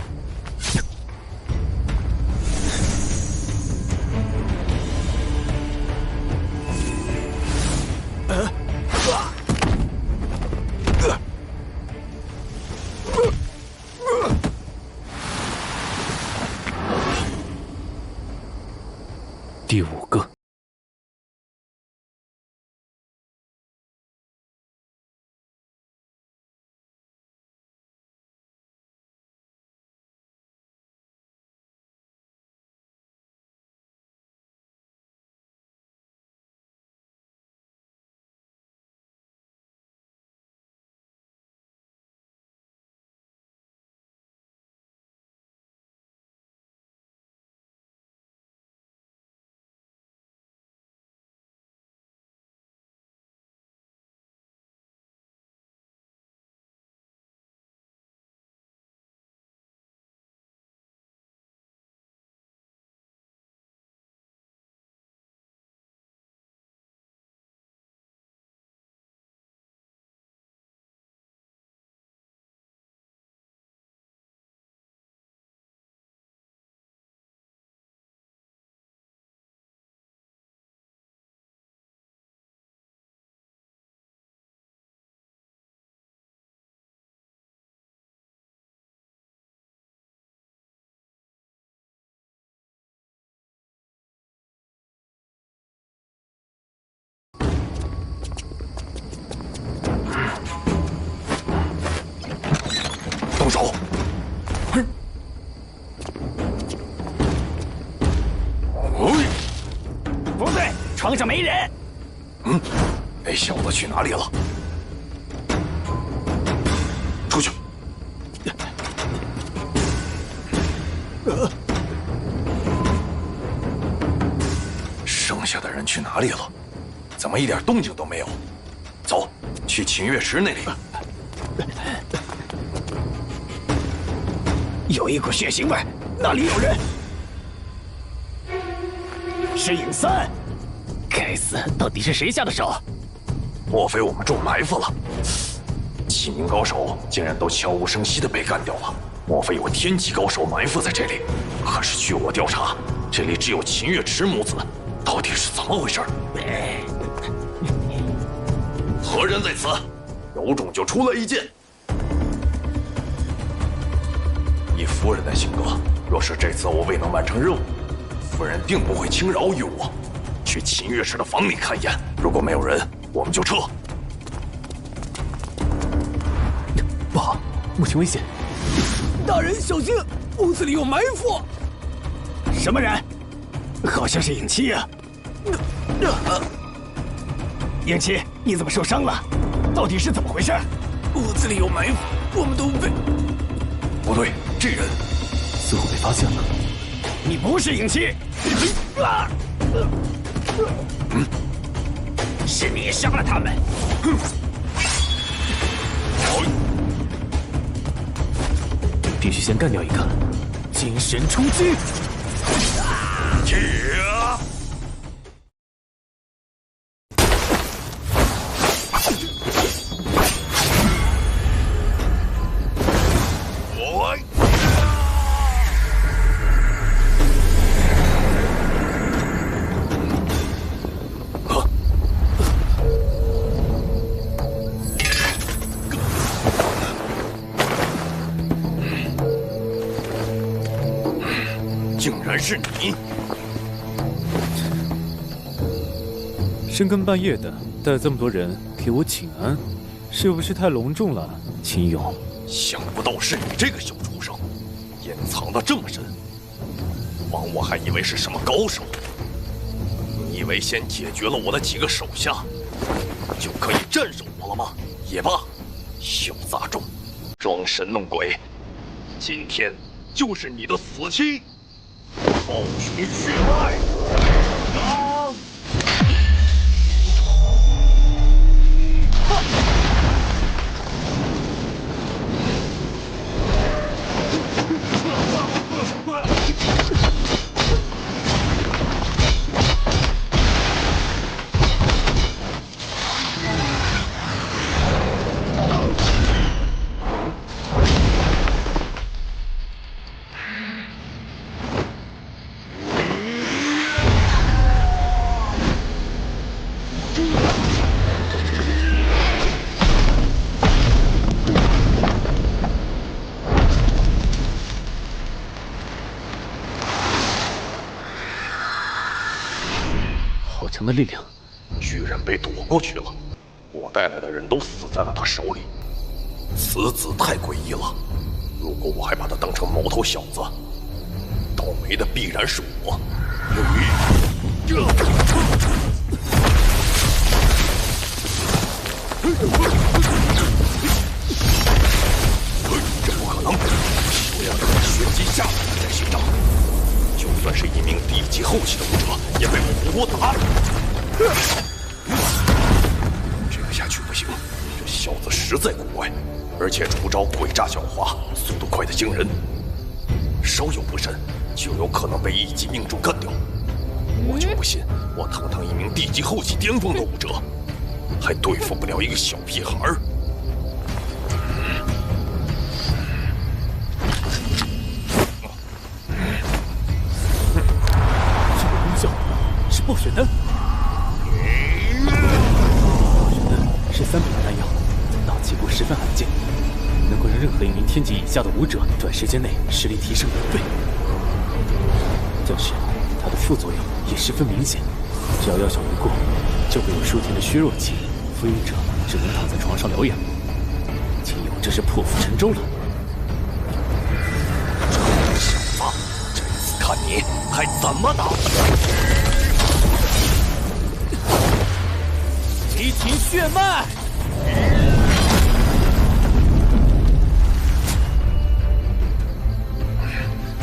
第五个。动手！不对，床上没人。那小子去哪里了？出去！剩下的人去哪里了？怎么一点动静都没有？走，去秦月池那里。有一股血腥味，那里有人。是尹三。该死，到底是谁下的手？莫非我们中埋伏了？7名高手竟然都悄无声息地被干掉了。莫非有天级高手埋伏在这里？可是据我调查，这里只有秦月池母子，到底是怎么回事？何人在此？有种就出来一见。以夫人的性格，若是这次我未能完成任务，夫人定不会轻饶于我。去秦月池的房里看一眼，如果没有人，我们就撤。不好，母亲危险！大人小心，屋子里有埋伏。什么人？好像是尹七呀。尹七，你怎么受伤了？到底是怎么回事？屋子里有埋伏，我们都被……不对，这人似乎被发现了。你不是尹七。是你伤了他们。必须先干掉一个。精神冲击！是你。深更半夜的带这么多人给我请安，是不是太隆重了，秦勇？想不到是你这个小畜生，隐藏得这么深。枉我还以为是什么高手。你以为先解决了我的几个手下，就可以战胜我了吗？也罢，小杂种，装神弄鬼，今天就是你的死期！暴血血脉！好强的力量，居然被躲过去了。我带来的人都死在了他手里，此子太诡异了。如果我还把他当成毛头小子，倒霉的必然是我。这不可能！修炼到玄级下才在寻找，就算是一名低级后期的武者，也被我活活打死。这个下去不行，这小子实在古怪，而且出招诡诈狡猾，速度快得惊人，稍有不慎，就有可能被一击命中干掉。我就不信，我堂堂一名地级后期巅峰的武者，还对付不了一个小屁孩儿。这个功效是暴血丹。暴血丹是3品的丹药，到期过十分罕见，能够让任何一名天级以下的武者短时间内实力提升1倍。但是它的副作用也十分明显，只要药效一过，就会有数天的虚弱期，服用者只能躺在床上疗养。秦勇这是破釜沉舟了。小子，这次看你还怎么打！激情血脉！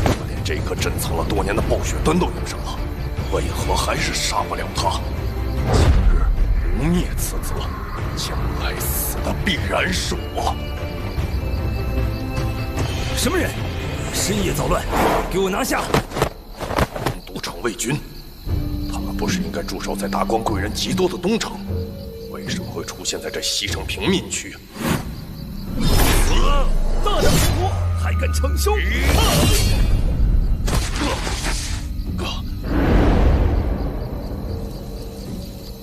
我连这颗珍藏了多年的暴血丹都用上了，为何还是杀不了他？今日不灭此子，将来死的必然是我。什么人？深夜捣乱，给我拿下！都城卫军，他们不是应该驻守在达官贵人极多的东城，为什么会出现在这西城平民区？大胆之徒，还敢逞凶！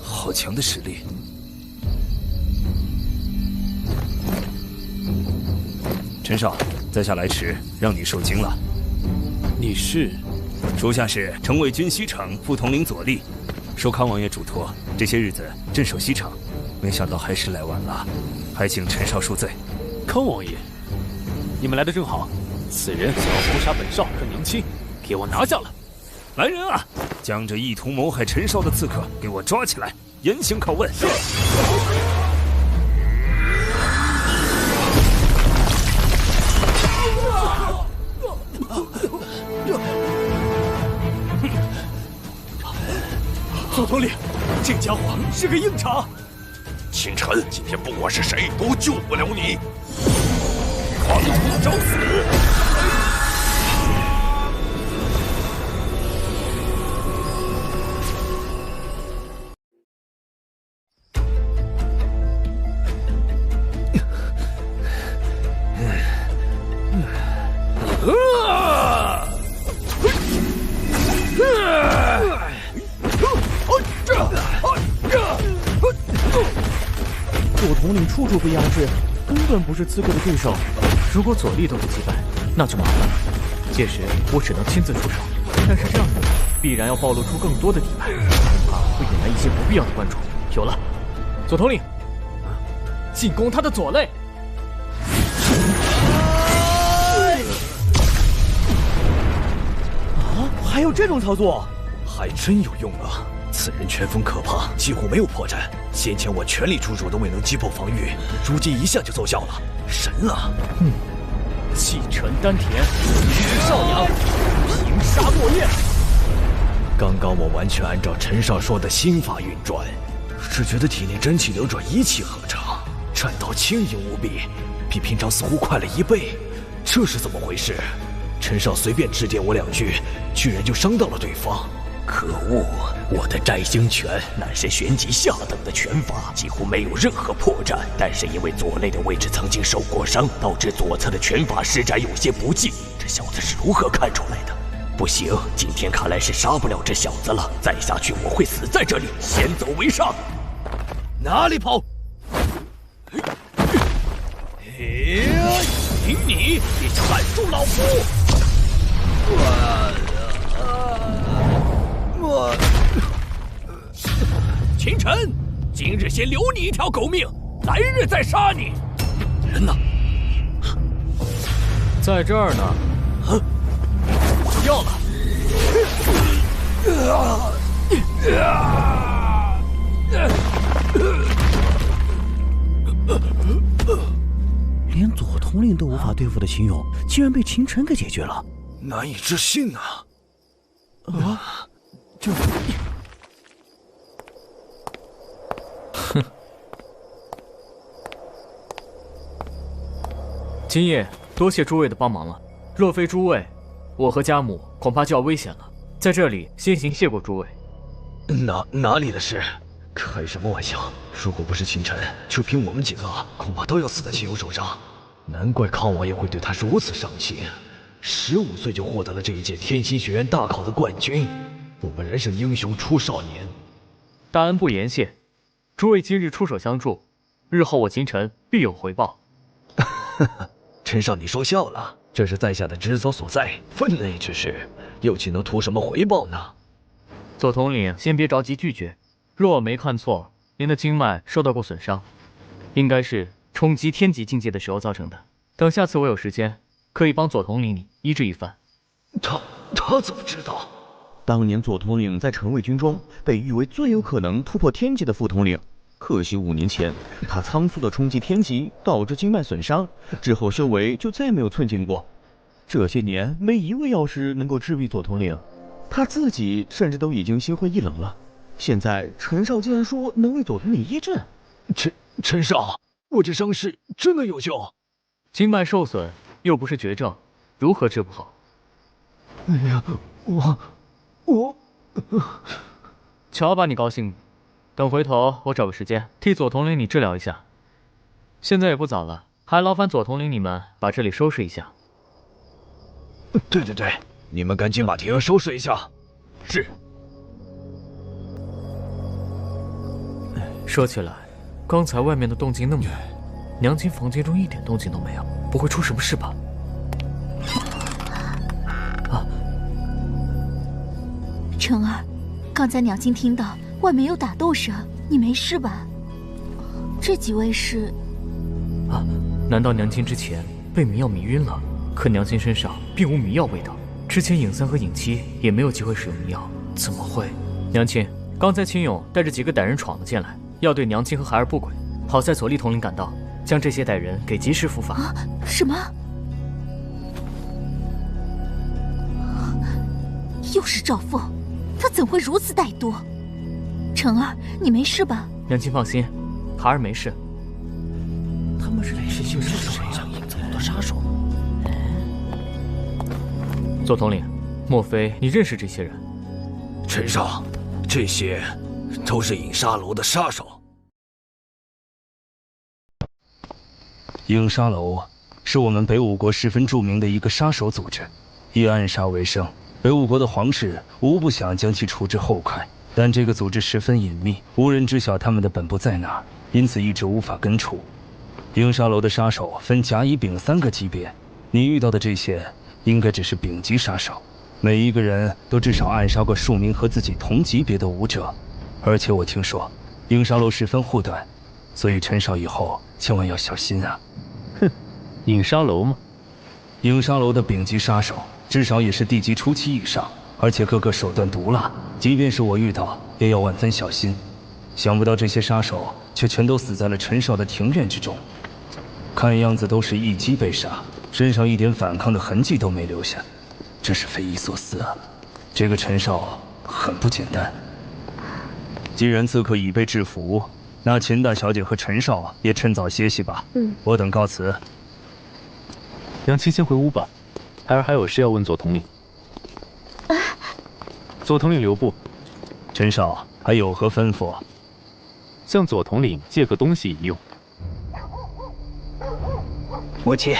好强的实力！陈少，在下来迟，让你受惊了。你是？属下是城卫军西城副统领左立，受康王爷嘱托，这些日子镇守西城，没想到还是来晚了，还请陈少恕罪。康王爷，你们来的正好，此人想要谋杀本少和娘亲，给我拿下了！来人啊，将这意图谋害陈少的刺客给我抓起来，严刑拷问。总统领，这家伙是个硬茬。秦晨，今天不管是谁都救不了你。狂徒找死！左统领处处被压制，根本不是刺客的对手。如果左立都不击败，那就麻烦了。届时我只能亲自出手。但是这样做必然要暴露出更多的底牌，恐怕会引来一些不必要的关注。有了，左统领，进攻他的左肋。啊，还有这种操作，还真有用啊！此人拳风可怕，几乎没有破绽。先前我全力出手都未能击破防御，如今一下就奏效了，神了！气沉丹田，少阳，平杀落雁。刚刚我完全按照陈少说的心法运转，只觉得体内真气流转一气呵成，战斗轻盈无比，比平常似乎快了1倍。这是怎么回事？陈少随便指点我2句，居然就伤到了对方。可恶！我的摘星拳乃是玄级下等的拳法，几乎没有任何破绽。但是因为左肋的位置曾经受过伤，导致左侧的拳法施展有些不济。这小子是如何看出来的？不行，今天看来是杀不了这小子了。再下去我会死在这里。先走为上。哪里跑？凭你也想拦住老夫？秦晨，今日先留你一条狗命，来日再杀你。人呢？在这儿呢。要了！连左统领都无法对付的秦勇，竟然被秦晨给解决了，难以置信啊！这……哼！今夜多谢诸位的帮忙了，若非诸位，我和家母恐怕就要危险了。在这里先行谢过诸位。哪里的事？开什么玩笑！如果不是秦晨，就凭我们几个，恐怕都要死在秦勇手上。难怪康王爷会对他如此上心。15岁就获得了这一届天心学院大考的冠军，我们人生英雄出少年。大恩不言谢，诸位今日出手相助，日后我秦晨必有回报。陈少，你说笑了，这是在下的职责所在，分内之事，又岂能图什么回报呢？左统领，先别着急拒绝。若我没看错，您的经脉受到过损伤，应该是冲击天级境界的时候造成的。等下次我有时间，可以帮左统领你医治一番。他怎么知道？当年左统领在城卫军中被誉为最有可能突破天级的副统领，可惜5年前他仓促的冲击天级，导致经脉损伤，之后修为就再没有寸进过。这些年没一位药师能够治愈左统领，他自己甚至都已经心灰意冷了。现在陈少竟然说能为左统领医治，陈少，我这伤势真的有救？经脉受损又不是绝症，如何治不好？哎呀，我，瞧把你高兴的。等回头我找个时间替左统领你治疗一下。现在也不早了，还劳烦左统领你们把这里收拾一下。对，你们赶紧把庭院收拾一下。是。说起来，刚才外面的动静那么大，娘亲房间中一点动静都没有，不会出什么事吧？晨儿，刚才娘亲听到外面有打斗声，你没事吧？这几位是……难道娘亲之前被迷药迷晕了？可娘亲身上并无迷药味道，之前尹三和尹七也没有机会使用迷药，怎么会？娘亲，刚才秦勇带着几个歹人闯了进来，要对娘亲和孩儿不轨，好在左立统领赶到，将这些歹人给及时伏法。什么？又是赵凤，他怎会如此歹毒？晨儿，你没事吧？娘亲放心，孩儿没事。他们是谁呀？这么多杀手。左统领，莫非你认识这些人？陈少，这些都是影沙楼的杀手。影沙楼是我们北五国十分著名的一个杀手组织，以暗杀为生。北五国的皇室无不想将其除之后快，但这个组织十分隐秘，无人知晓他们的本部在哪，因此一直无法根除。影沙楼的杀手分甲、乙、丙3个级别，你遇到的这些应该只是丙级杀手。每一个人都至少暗杀过数名和自己同级别的武者，而且我听说影沙楼十分护短，所以陈少以后千万要小心啊！哼，影沙楼吗？影沙楼的丙级杀手至少也是地级初期以上，而且个个手段毒辣，即便是我遇到，也要万分小心。想不到这些杀手却全都死在了陈少的庭院之中，看样子都是一击被杀，身上一点反抗的痕迹都没留下。真是匪夷所思啊！这个陈少很不简单。既然刺客已被制服，那秦大小姐和陈少也趁早歇息吧。我等告辞。杨青先回屋吧，孩儿还有事要问左统领。左统领留步。陈少还有何吩咐？向左统领借个东西一用。母亲，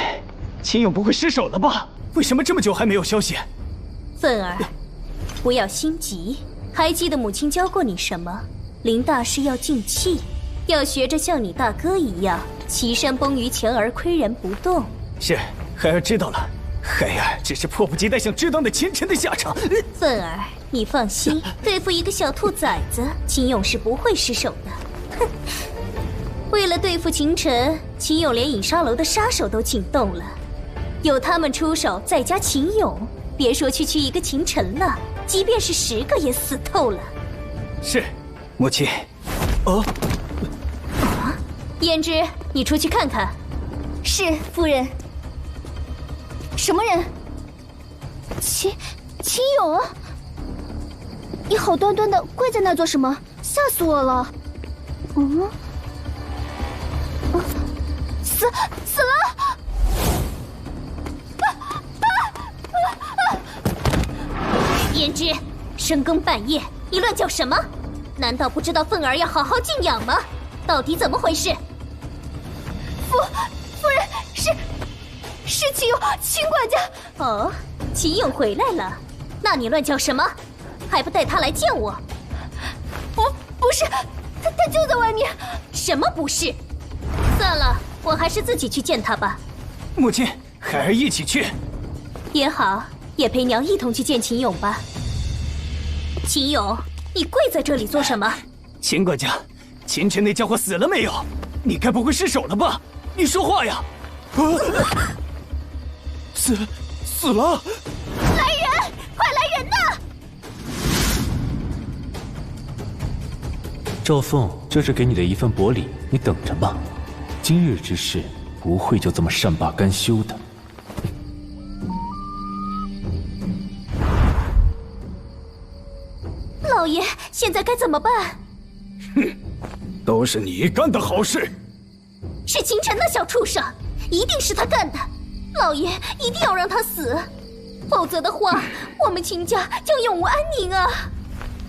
秦勇不会失手了吧？为什么这么久还没有消息？愤儿，不要心急。还记得母亲教过你什么？临大事要静气，要学着像你大哥一样，岐山崩于前而岿然不动。是，孩儿知道了。孩儿只是迫不及待想知道那秦晨的下场。愤儿，你放心，对付一个小兔崽子，秦勇是不会失手的。哼！为了对付秦晨，秦勇连影沙楼的杀手都请动了。有他们出手，再加秦勇，别说区区一个秦晨了，即便是10个也死透了。是，母亲。哦。胭脂，你出去看看。是，夫人。什么人？秦勇，你好端端的跪在那做什么？吓死我了！死了！胭脂，深更半夜，你乱叫什么？难道不知道凤儿要好好静养吗？到底怎么回事？夫人，是秦勇，秦管家。哦，秦勇回来了，那你乱叫什么？还不带他来见我？不是，他就在外面。什么不是？算了，我还是自己去见他吧。母亲，孩儿一起去。也好，也陪娘一同去见秦勇吧。秦勇，你跪在这里做什么？秦管家，秦晨那家伙死了没有？你该不会失手了吧？你说话呀！死了！来人，快来人呐！赵凤，这是给你的一份薄礼，你等着吧。今日之事不会就这么善罢甘休的。老爷，现在该怎么办？哼，都是你干的好事。是秦晨那小畜生，一定是他干的。老爷一定要让他死，否则的话，我们秦家将永无安宁啊！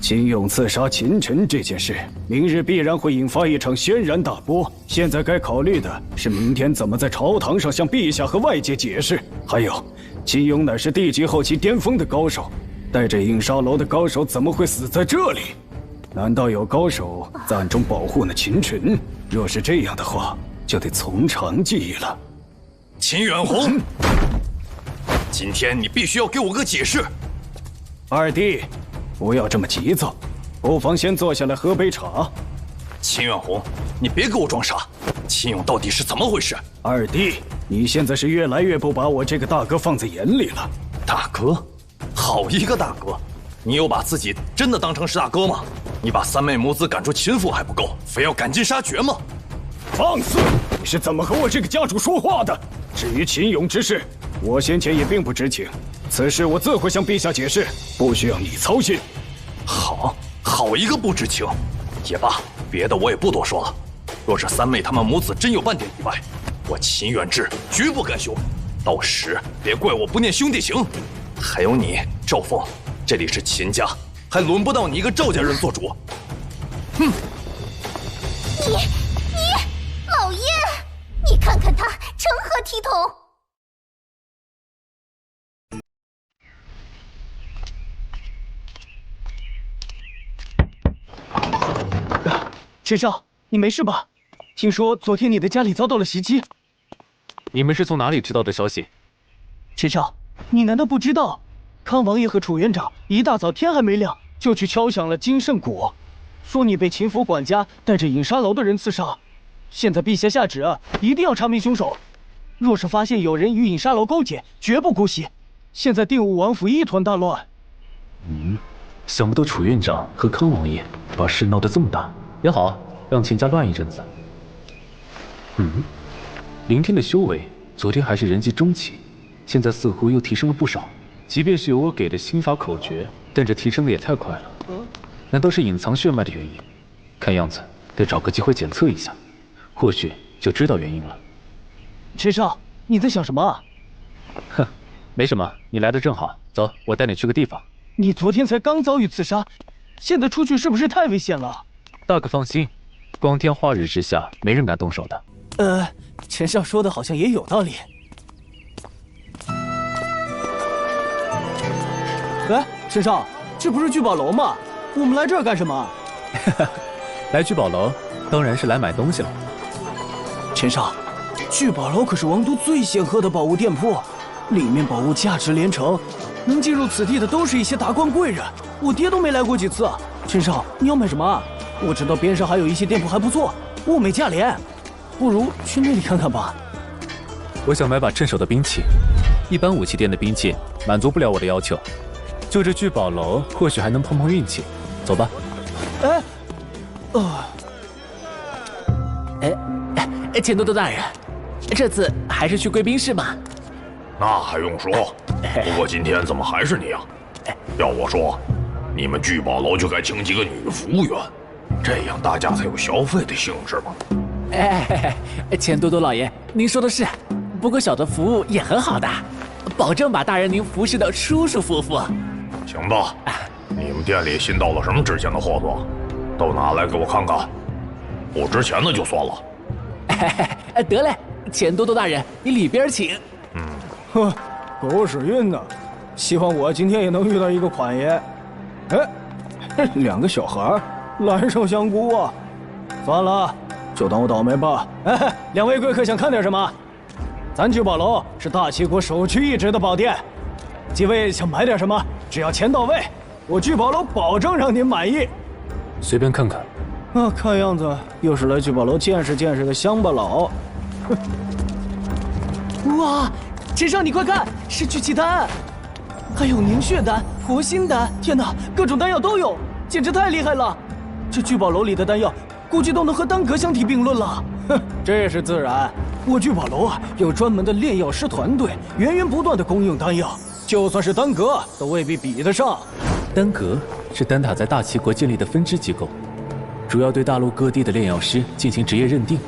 秦勇刺杀秦晨这件事，明日必然会引发一场轩然大波。现在该考虑的是明天怎么在朝堂上向陛下和外界解释。还有，秦勇乃是地级后期巅峰的高手，带着影沙楼的高手怎么会死在这里？难道有高手在暗中保护那秦晨？若是这样的话，就得从长计议了。秦远红，今天你必须要给我个解释。二弟，不要这么急躁，不妨先坐下来喝杯茶。秦远红，你别给我装傻，秦勇到底是怎么回事？二弟，你现在是越来越不把我这个大哥放在眼里了。大哥？好一个大哥！你有把自己真的当成是大哥吗？你把三妹母子赶出秦府还不够，非要赶尽杀绝吗？放肆！你是怎么和我这个家主说话的？至于秦勇之事，我先前也并不知情，此事我自会向陛下解释，不需要你操心。好一个不知情！也罢，别的我也不多说了。若是三妹他们母子真有半点意外，我秦远志绝不甘休。到时别怪我不念兄弟情。还有你赵凤，这里是秦家，还轮不到你一个赵家人做主。哼！你，老爷，你看看他成何体统！陈少，你没事吧？听说昨天你的家里遭到了袭击。你们是从哪里知道的消息？陈少，你难道不知道？康王爷和楚院长一大早天还没亮就去敲响了金圣谷，说你被秦府管家带着饮沙楼的人刺杀。现在陛下下旨，一定要查明凶手。若是发现有人与饮沙楼勾结，绝不姑息。现在定武王府一团大乱。想不到楚院长和康王爷把事闹得这么大，也好，让秦家乱一阵子。凌天的修为昨天还是人迹中期，现在似乎又提升了不少。即便是有我给的心法口诀，但这提升的也太快了。难道是隐藏血脉的原因？看样子得找个机会检测一下，或许就知道原因了。陈少，你在想什么？哼，没什么，你来的正好。走，我带你去个地方。你昨天才刚遭遇刺杀，现在出去是不是太危险了？大哥放心，光天化日之下，没人敢动手的。陈少说的好像也有道理。哎，陈少，这不是聚宝楼吗？我们来这儿干什么？来聚宝楼，当然是来买东西了。陈少，聚宝楼可是王都最显赫的宝物店铺，里面宝物价值连城，能进入此地的都是一些达官贵人。我爹都没来过几次。陈少，你要买什么？我知道边上还有一些店铺还不错，物美价廉，不如去那里看看吧。我想买把镇守的兵器，一般武器店的兵器满足不了我的要求，就这聚宝楼或许还能碰碰运气。走吧。钱多多大人，这次还是去贵宾室吧？那还用说？不过今天怎么还是你啊？要我说，你们聚宝楼就该请几个女服务员，这样大家才有消费的兴致嘛。钱多多老爷，您说的是，不过小的服务也很好的，保证把大人您服侍的舒舒服服。行吧，你们店里新到了什么值钱的货色？都拿来给我看看。不值钱的就算了。得嘞，钱多多大人，你里边请。狗屎运呢！希望我今天也能遇到一个款爷。两个小孩，蓝瘦香菇啊！算了，就当我倒霉吧。两位贵客想看点什么？咱聚宝楼是大齐国首屈一指的宝店，几位想买点什么，只要钱到位，我聚宝楼保证让您满意。随便看看。看样子又是来聚宝楼见识见识的乡巴佬。哇，陈少你快看，是聚气丹，还有凝血丹、活心丹，天哪，各种丹药都有，简直太厉害了！这聚宝楼里的丹药，估计都能和丹阁相提并论了。这是自然，我聚宝楼有专门的炼药师团队，源源不断的供应丹药，就算是丹阁都未必比得上。丹阁是丹塔在大齐国建立的分支机构，主要对大陆各地的炼药师进行职业认定。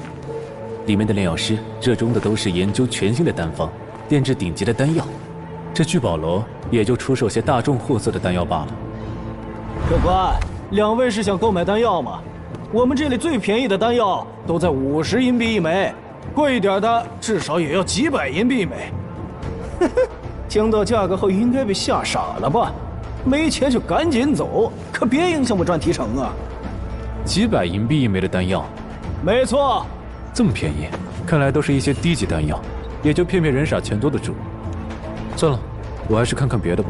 里面的炼药师热衷的都是研究全新的丹方，炼制顶级的丹药。这聚宝楼也就出售些大众货色的丹药罢了。客官，两位是想购买丹药吗？我们这里最便宜的丹药都在50银币一枚，贵一点的至少也要几百银币一枚。听到价格后应该被吓傻了吧？没钱就赶紧走，可别影响我赚提成啊！几百银币一枚的丹药，没错。这么便宜，看来都是一些低级丹药，也就骗骗人傻钱多的主。算了，我还是看看别的吧。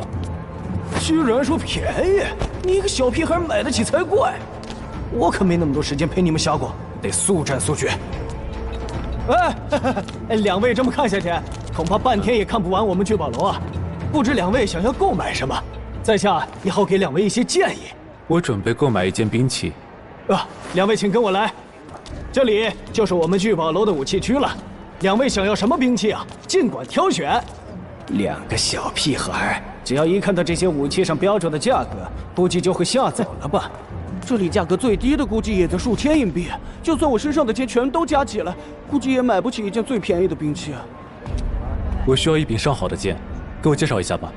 居然说便宜，你一个小屁孩买得起才怪！我可没那么多时间陪你们瞎逛，得速战速决。两位这么看下去，恐怕半天也看不完我们聚宝楼啊！不知两位想要购买什么，在下也好给两位一些建议。我准备购买一件兵器。两位请跟我来。这里就是我们聚宝楼的武器区了，两位想要什么兵器啊？尽管挑选。两个小屁孩，只要一看到这些武器上标着的价格，估计就会吓走了吧？这里价格最低的估计也在数千银币，就算我身上的钱全都加起来，估计也买不起一件最便宜的兵器啊。我需要一柄上好的剑，给我介绍一下吧。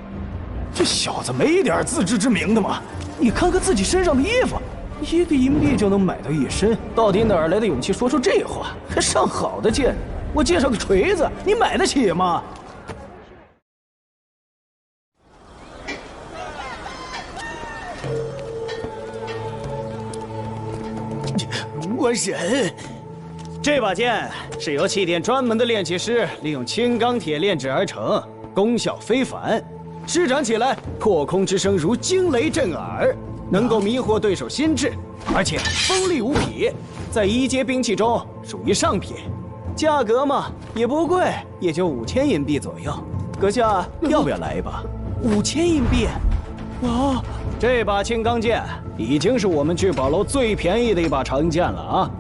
这小子没一点自知之明的吗？你看看自己身上的衣服。1个银币就能买到一身，到底哪儿来的勇气说出这话？还上好的剑，我介绍个锤子，你买得起吗？我忍。这把剑是由气店专门的炼器师利用青钢铁炼制而成，功效非凡。施展起来，破空之声如惊雷震耳，能够迷惑对手心智，而且锋利无匹，在一阶兵器中属于上品。价格嘛也不贵，也就5000银币左右。阁下要不要来一把？5000银币？哇，这把青钢剑已经是我们聚宝楼最便宜的一把长剑了啊！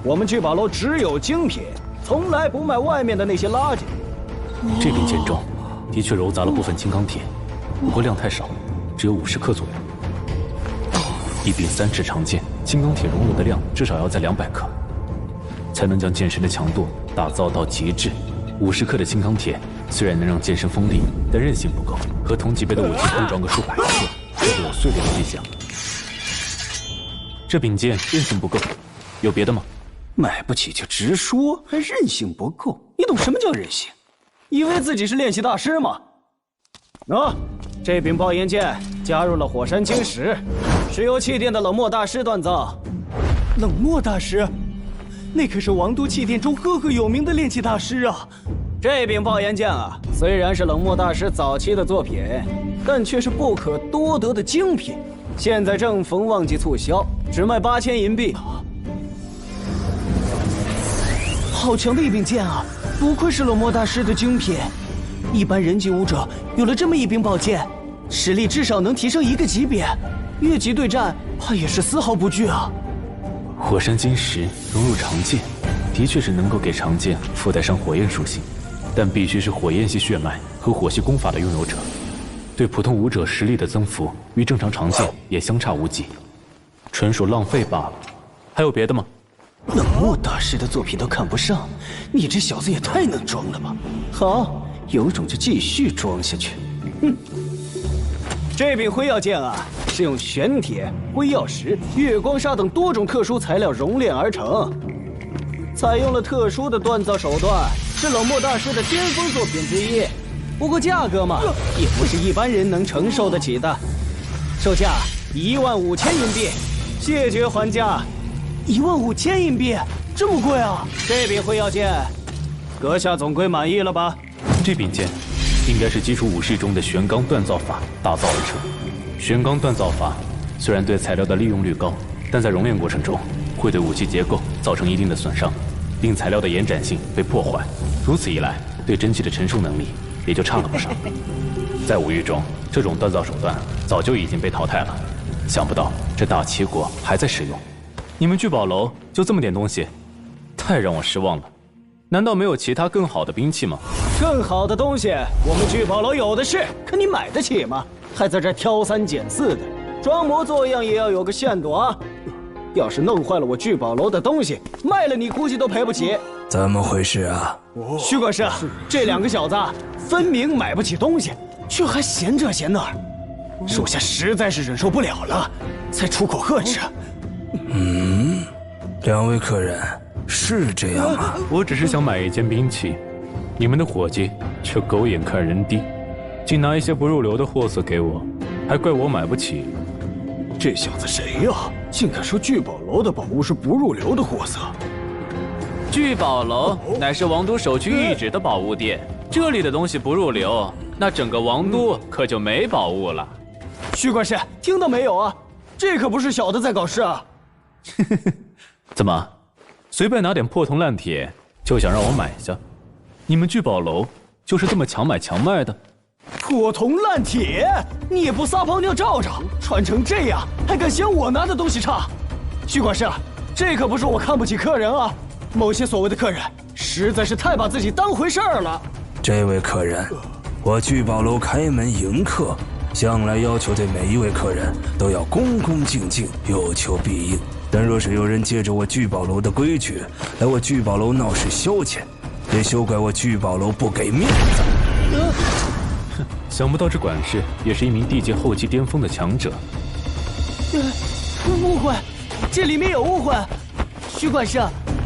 我们聚宝楼只有精品，从来不卖外面的那些垃圾。这柄剑中的确糅杂了部分青钢铁，不过量太少，只有50克左右。一柄3尺长剑，青钢铁融入的量至少要在200克，才能将剑身的强度打造到极致。50克的青钢铁虽然能让剑身锋利，但韧性不够，和同级别的武器碰撞个数百克，就会有碎裂的迹象。这柄剑韧性不够，有别的吗？买不起就直说，还韧性不够？你懂什么叫韧性？以为自己是练习大师吗？这柄爆炎剑加入了火山晶石，是由气殿的冷漠大师锻造。冷漠大师？那可是王都气殿中赫赫有名的炼器大师啊！这柄爆炎剑啊，虽然是冷漠大师早期的作品，但却是不可多得的精品。现在正逢旺季促销，只卖8000银币。好强的一柄剑啊！不愧是冷漠大师的精品。一般人级武者有了这么一柄宝剑，实力至少能提升1个级别，越级对战怕也是丝毫不惧啊！火山晶石融入长剑，的确是能够给长剑附带上火焰属性，但必须是火焰系血脉和火系功法的拥有者。对普通武者实力的增幅与正常长剑也相差无几，纯属浪费罢了。还有别的吗？冷漠大师的作品都看不上，你这小子也太能装了吧！好，有种就继续装下去。这柄辉耀剑啊，是用玄铁、辉耀石、月光砂等多种特殊材料熔炼而成，采用了特殊的锻造手段，是冷漠大师的巅峰作品之一。不过价格嘛，也不是一般人能承受得起的，售价15000银币，谢绝还价。15000银币，这么贵啊！这柄辉耀剑，阁下总归满意了吧？这柄剑应该是基础武士中的玄钢锻造法打造而成。玄钢锻造法虽然对材料的利用率高，但在熔炼过程中会对武器结构造成一定的损伤，令材料的延展性被破坏。如此一来，对真气的承受能力也就差了不少。在武域中，这种锻造手段早就已经被淘汰了。想不到这大齐国还在使用。你们聚宝楼就这么点东西，太让我失望了。难道没有其他更好的兵器吗？更好的东西我们聚宝楼有的是，可你买得起吗？还在这挑3拣4的，装模作样也要有个限度啊！要是弄坏了我聚宝楼的东西，卖了你估计都赔不起。怎么回事啊？徐管事，这2个小子分明买不起东西，却还嫌这嫌那儿，属下实在是忍受不了了，才出口呵斥。2位客人是这样吗？我只是想买一件兵器，你们的伙计却狗眼看人低，竟拿一些不入流的货色给我，还怪我买不起。这小子谁呀？竟敢说聚宝楼的宝物是不入流的货色？聚宝楼乃是王都首屈一指的宝物店，这里的东西不入流，那整个王都可就没宝物了。徐管事，听到没有啊？这可不是小的在搞事啊！怎么，随便拿点破铜烂铁就想让我买下？你们聚宝楼就是这么强买强卖的？破铜烂铁，你也不撒泡尿照照，穿成这样还敢嫌我拿的东西差？徐管事，这可不是我看不起客人啊，某些所谓的客人实在是太把自己当回事儿了。这位客人，我聚宝楼开门迎客，向来要求对每一位客人都要恭恭敬敬，有求必应。但若是有人借着我聚宝楼的规矩来我聚宝楼闹事消遣，也休怪我聚宝楼不给面子。想不到这管事也是一名地阶后期巅峰的强者。误会，这里面有误会。徐管事，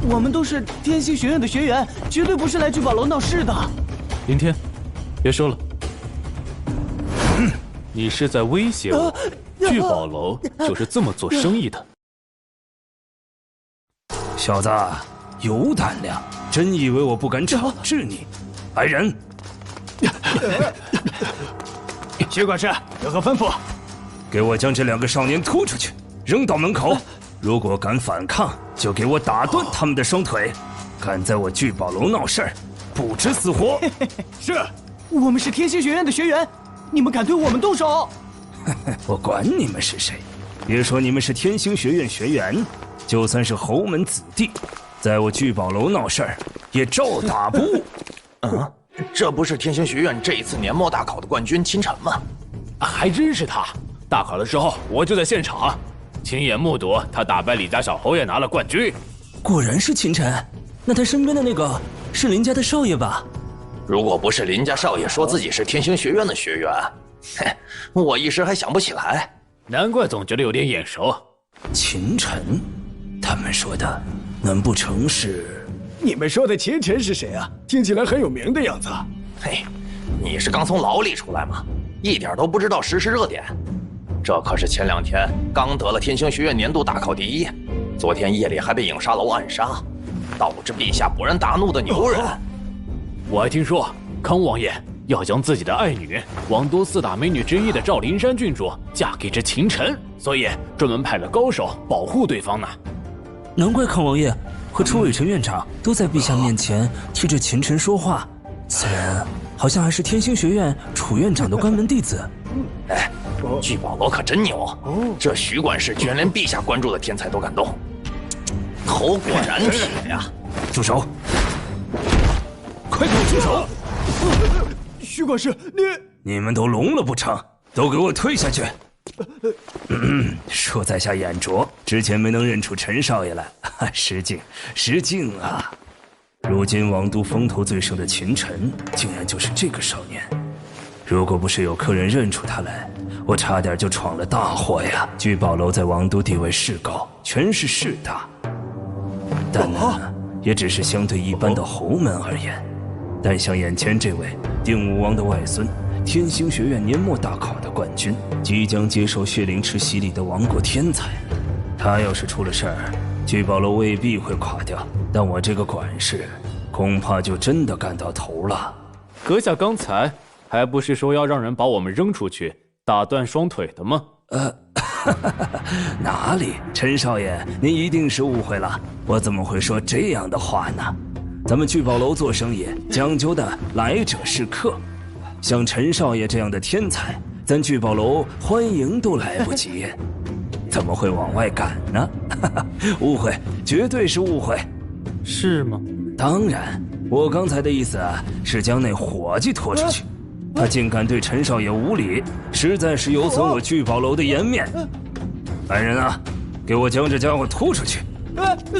我们都是天星学院的学员，绝对不是来聚宝楼闹事的。林天，别说了，你是在威胁我？聚宝楼就是这么做生意的。小子，有胆量，真以为我不敢惩治你？来人！徐管事有何吩咐？给我将这2个少年拖出去，扔到门口。如果敢反抗，就给我打断他们的双腿。敢在我聚宝楼闹事儿，不知死活。是，我们是天星学院的学员，你们敢对我们动手？我管你们是谁，别说你们是天星学院学员，就算是侯门子弟，在我聚宝楼闹事儿，也照打不误。这不是天星学院这一次年末大考的冠军秦晨吗？还真是他！大考的时候我就在现场，亲眼目睹他打败李家小侯爷拿了冠军。果然是秦晨，那他身边的那个是林家的少爷吧？如果不是林家少爷说自己是天星学院的学员，我一时还想不起来。难怪总觉得有点眼熟。秦晨，他们说的，难不成是？你们说的秦晨是谁啊？听起来很有名的样子。嘿，你是刚从牢里出来吗？一点都不知道时事热点。这可是前2天刚得了天星学院年度大考第1，昨天夜里还被影沙楼暗杀，导致陛下勃然大怒的牛人。我还听说康王爷要将自己的爱女王都4大美女之一的赵灵山郡主嫁给这秦晨，所以专门派了高手保护对方呢。难怪康王爷和楚伟成院长都在陛下面前替这秦晨说话，此人好像还是天星学院楚院长的关门弟子。哎，聚宝楼可真牛，这徐管事居然连陛下关注的天才都敢动，头果然铁呀！住手！快给我住手！徐管事，你们都聋了不成？都给我退下去！恕在下眼拙，之前没能认出陈少爷来，失敬啊！如今王都风头最盛的秦晨，竟然就是这个少年。如果不是有客人认出他来，我差点就闯了大祸呀！聚宝楼在王都地位是高，权势是大，但呢，也只是相对一般的侯门而言。但像眼前这位定武王的外孙，天星学院年末大考的冠军，即将接受血灵池洗礼的王国天才，他要是出了事儿，聚宝楼未必会垮掉，但我这个管事，恐怕就真的干到头了。阁下刚才还不是说要让人把我们扔出去，打断双腿的吗？哪里，陈少爷，您一定是误会了，我怎么会说这样的话呢？咱们聚宝楼做生意讲究的来者是客，像陈少爷这样的天才，咱聚宝楼欢迎都来不及，怎么会往外赶呢？误会，绝对是误会。是吗？当然，我刚才的意思是将那伙计拖出去，他竟敢对陈少爷无礼，实在是有损我聚宝楼的颜面。来人啊，给我将这家伙拖出去！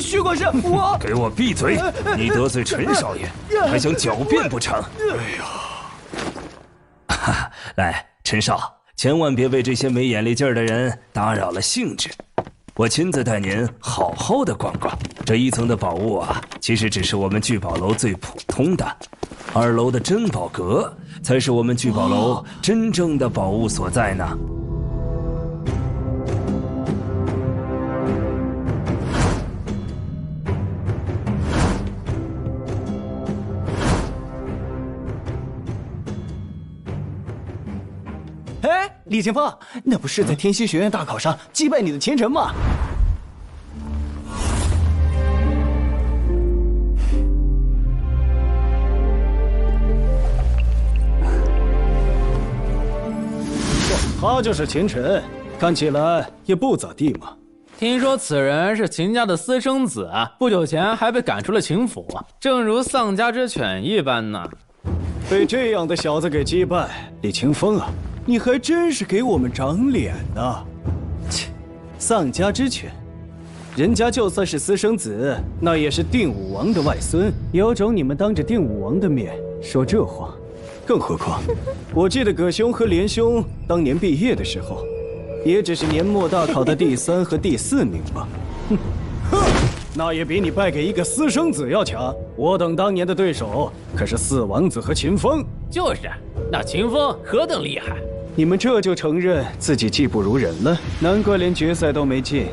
徐管事，我给我闭嘴！你得罪陈少爷，还想狡辩不成？哎呀！来，陈少，千万别被这些没眼力劲儿的人打扰了兴致。我亲自带您好好的逛逛。这1层的宝物啊，其实只是我们聚宝楼最普通的，2楼的珍宝阁才是我们聚宝楼真正的宝物所在呢。李前锋，那不是在天星学院大考上击败你的秦晨吗？他就是秦晨，看起来也不咋地嘛。听说此人是秦家的私生子，不久前还被赶出了秦府，正如丧家之犬一般呢。被这样的小子给击败，李清风啊！你还真是给我们长脸呢！切，丧家之犬，人家就算是私生子，那也是定武王的外孙，有种你们当着定武王的面说这话。更何况，我记得葛兄和连兄当年毕业的时候，也只是年末大考的第3和第4名吧？哼，那也比你败给一个私生子要强。我等当年的对手可是4王子和秦风。就是，那秦风何等厉害！你们这就承认自己技不如人了？难怪连决赛都没进，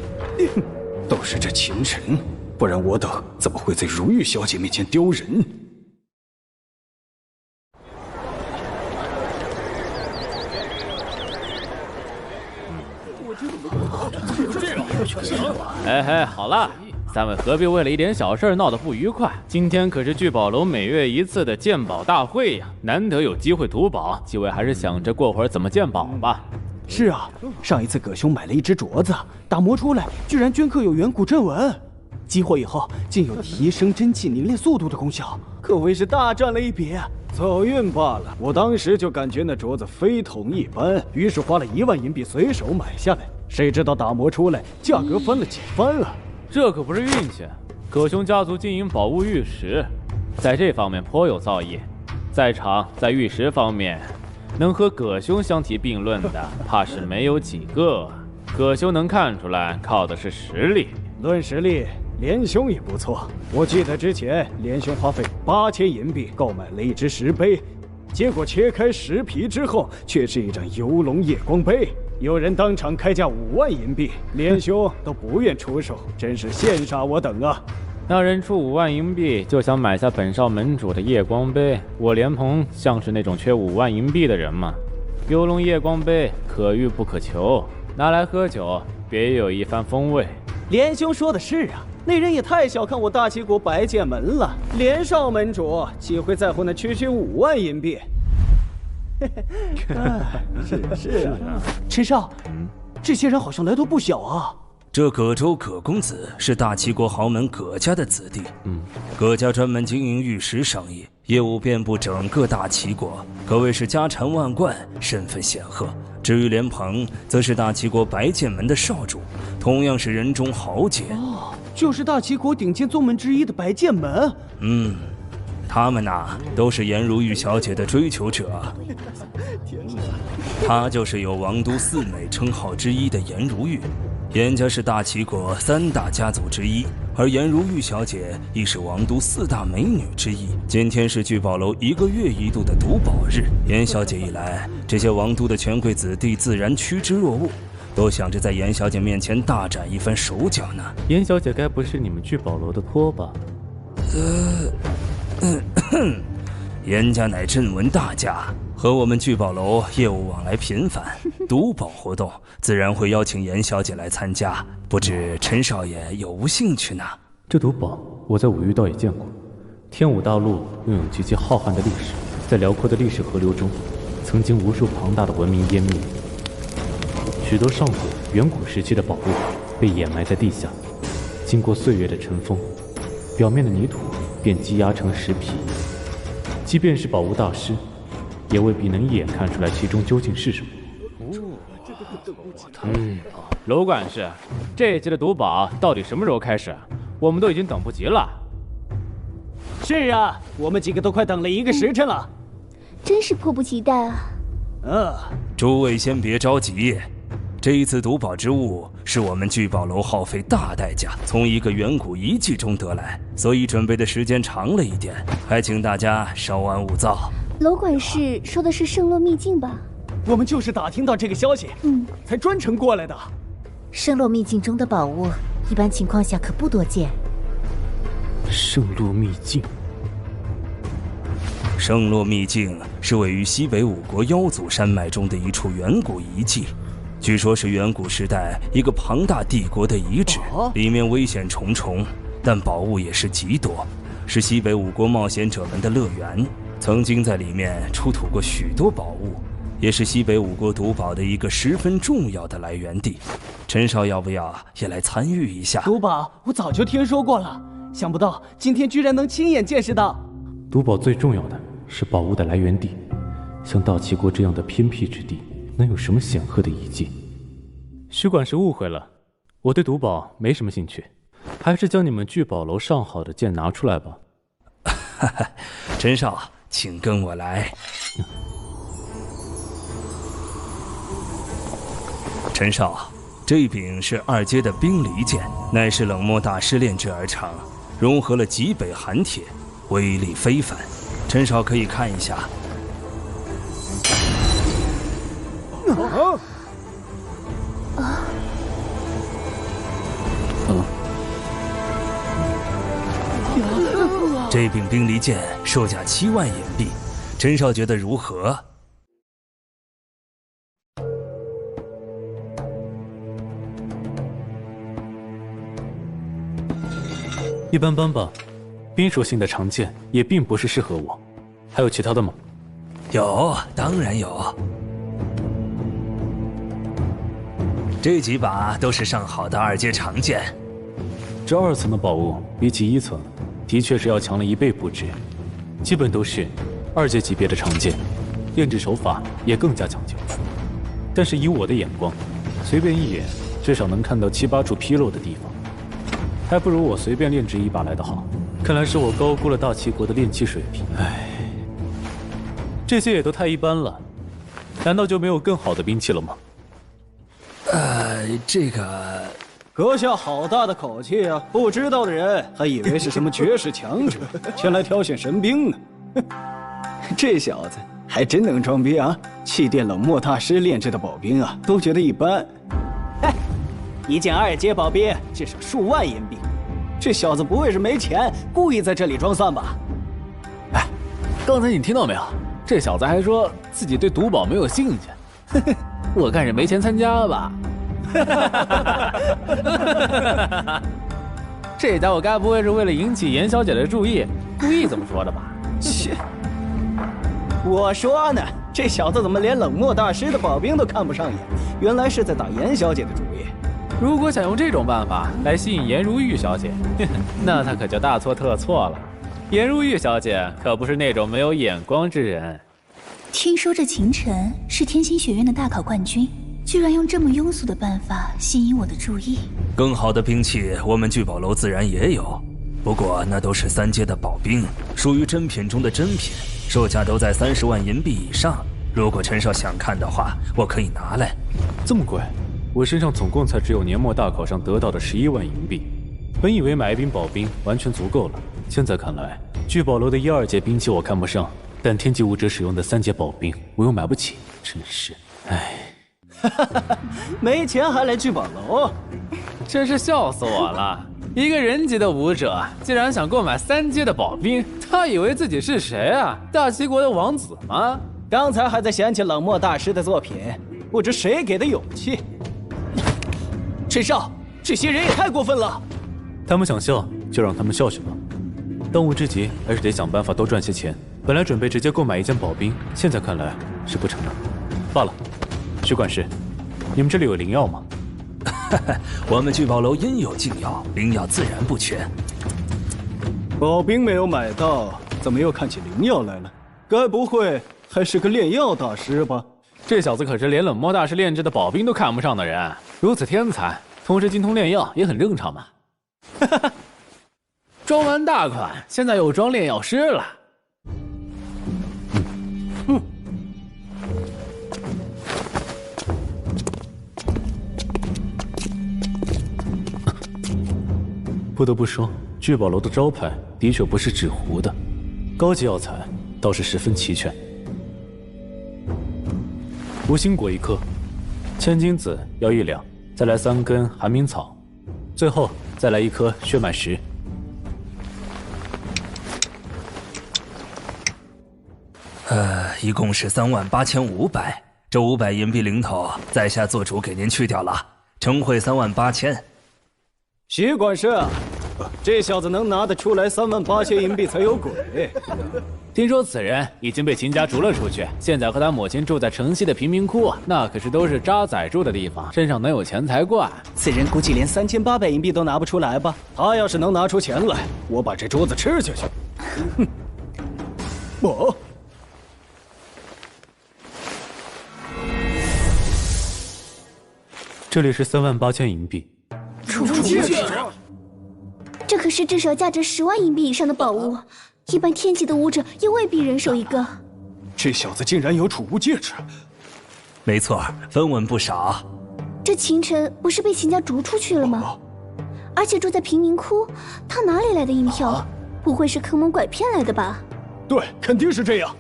都是这秦晨，不然我等怎么会在如玉小姐面前丢人？去可以了。哎，好了，三位何必为了一点小事闹得不愉快？今天可是聚宝楼每月一次的鉴宝大会呀，难得有机会赌宝，几位还是想着过会儿怎么鉴宝吧。是啊，上一次葛兄买了一只镯子，打磨出来居然镌刻有远古阵纹，激活以后竟有提升真气凝练速度的功效，可谓是大赚了一笔啊！走运罢了，我当时就感觉那镯子非同一般，于是花了1万银币随手买下来，谁知道打磨出来价格翻了几番啊！这可不是运气，葛兄家族经营宝物玉石，在这方面颇有造诣，在场在玉石方面能和葛兄相提并论的，怕是没有几个。葛兄能看出来，靠的是实力。论实力，连兄也不错。我记得之前连兄花费8000银币购买了一只石碑，结果切开石皮之后，却是一张游龙夜光杯。有人当场开价5万银币，连兄都不愿出手，真是羡煞我等啊！那人出5万银币就想买下本少门主的夜光杯，我莲蓬像是那种缺5万银币的人吗？游龙夜光杯可遇不可求，拿来喝酒别有一番风味。连兄说的是啊，那人也太小看我大齐国白剑门了。连少门主岂会在乎那区5万银币？是啊，陈少，这些人好像来头不小啊。这葛州葛公子是大齐国豪门葛家的子弟，葛家专门经营玉石生意，业务遍布整个大齐国，可谓是家产万贯，身份显赫。至于莲蓬，则是大齐国白剑门的少主，同样是人中豪杰。哦，就是大齐国顶尖宗门之一的白剑门。他们呐，都是颜如玉小姐的追求者。她就是有王都4美称号之一的颜如玉。颜家是大齐国3大家族之一，而颜如玉小姐亦是王都4大美女之一。今天是聚宝楼1个月1度的赌宝日，颜小姐一来，这些王都的权贵子弟自然趋之若鹜，都想着在颜小姐面前大展一番手脚呢。颜小姐该不是你们聚宝楼的托吧？颜家乃镇文大家，和我们聚宝楼业务往来频繁，赌宝活动自然会邀请颜小姐来参加。不知陈少爷有无兴趣呢？这赌宝我在五欲道也见过，天武大陆拥有极其浩瀚的历史，在辽阔的历史河流中，曾经无数庞大的文明湮灭，许多上古远古时期的宝物被掩埋在地下，经过岁月的尘封，表面的泥土便积压成石皮。即便是宝物大师，也未必能一眼看出来其中究竟是什么。楼管事，这一季的赌宝到底什么时候开始？我们都已经等不及了。是啊，我们几个都快等了1个时辰了，真是迫不及待啊！诸位先别着急，这一次赌宝之物是我们聚宝楼耗费大代价从一个远古遗迹中得来，所以准备的时间长了一点，还请大家稍安勿躁。楼管事说的是圣洛秘境吧？我们就是打听到这个消息，才专程过来的。圣洛秘境中的宝物，一般情况下可不多见。圣洛秘境，圣洛秘境是位于西北5国妖族山脉中的一处远古遗迹。据说是远古时代一个庞大帝国的遗址，里面危险重重，但宝物也是极多，是西北5国冒险者们的乐园。曾经在里面出土过许多宝物，也是西北5国赌宝的一个十分重要的来源地。陈少要不要也来参与一下？赌宝我早就听说过了，想不到今天居然能亲眼见识到。赌宝最重要的是宝物的来源地，像大齐国这样的偏僻之地，能有什么显赫的遗迹？徐管事误会了，我对赌宝没什么兴趣，还是将你们聚宝楼上好的剑拿出来吧。陈少，请跟我来。陈少，这柄是2阶的冰离剑，乃是冷漠大师炼制而成，融合了极北寒铁，威力非凡。陈少可以看一下。这柄冰离剑售价7万银币，陈少觉得如何？一般般吧，冰属性的长剑也并不是适合我。还有其他的吗？有，当然有。这几把都是上好的2阶长剑。这2层的宝物比起1层，的确是要强了1倍不止。基本都是2阶级别的长剑，炼制手法也更加讲究。但是以我的眼光，随便一眼至少能看到7、8处纰漏的地方，还不如我随便炼制一把来得好。看来是我高估了大齐国的炼器水平。唉，这些也都太一般了，难道就没有更好的兵器了吗？这个，阁下好大的口气啊！不知道的人还以为是什么绝世强者前来挑选神兵呢。这小子还真能装逼啊！气垫冷漠大师炼制的宝兵啊，都觉得一般。哎，一件2阶宝兵至少数万银币，这小子不会是没钱，故意在这里装蒜吧？哎，刚才你听到没有？这小子还说自己对赌宝没有兴趣，我看是没钱参加吧。这家伙该不会是为了引起严小姐的注意，故意这么说的吧？切！我说呢，这小子怎么连冷漠大师的宝兵都看不上眼？原来是在打严小姐的主意。如果想用这种办法来吸引颜如玉小姐，那他可就大错特错了。颜如玉小姐可不是那种没有眼光之人。听说这秦晨是天星学院的大考冠军，居然用这么庸俗的办法吸引我的注意。更好的兵器，我们聚宝楼自然也有，不过那都是3阶的宝兵，属于珍品中的珍品，售价都在30万银币以上。如果陈少想看的话，我可以拿来。这么贵？我身上总共才只有年末大考上得到的11万银币，本以为买一柄宝兵完全足够了，现在看来，聚宝楼的1、2阶兵器我看不上，但天级武者使用的3阶宝兵我又买不起，真是，唉。没钱还来聚宝楼，真是笑死我了！一个人级的武者竟然想购买3阶的宝兵，他以为自己是谁啊？大齐国的王子吗？刚才还在嫌弃冷漠大师的作品，不知谁给的勇气。陈少，这些人也太过分了！他们想笑就让他们笑去吧。当务之急还是得想办法多赚些钱。本来准备直接购买一件宝兵，现在看来是不成了。罢了，徐管事，你们这里有灵药吗？我们聚宝楼应有尽药，灵药自然不缺。宝兵没有买到，怎么又看起灵药来了？该不会还是个炼药大师吧？这小子可是连冷漠大师炼制的宝兵都看不上的人，如此天才，同时精通炼药也很正常嘛。装完大款，现在又装炼药师了。不得不说，聚宝楼的招牌的确不是纸糊的，高级药材倒是十分齐全。无心果1颗，千金子要1两，再来3根寒冥草，最后再来1颗血脉石。一共是38500，这500银币零头，在下做主给您去掉了，呈汇38000。徐管事，这小子能拿得出来38000银币才有鬼。听说此人已经被秦家逐了出去，现在和他母亲住在城西的贫民窟，那可是都是渣仔住的地方，身上能有钱才怪。此人估计连3800银币都拿不出来吧？他要是能拿出钱来，我把这桌子吃下去。哼！我。这里是38000银币。储物戒指，这可是至少价值10万银币以上的宝物，一般天级的武者也未必人手一个。这小子竟然有储物戒指！没错，分文不少。这秦晨不是被秦家逐出去了吗？而且住在贫民窟，他哪里来的银票？不会是坑蒙拐骗来的吧？对，肯定是这样。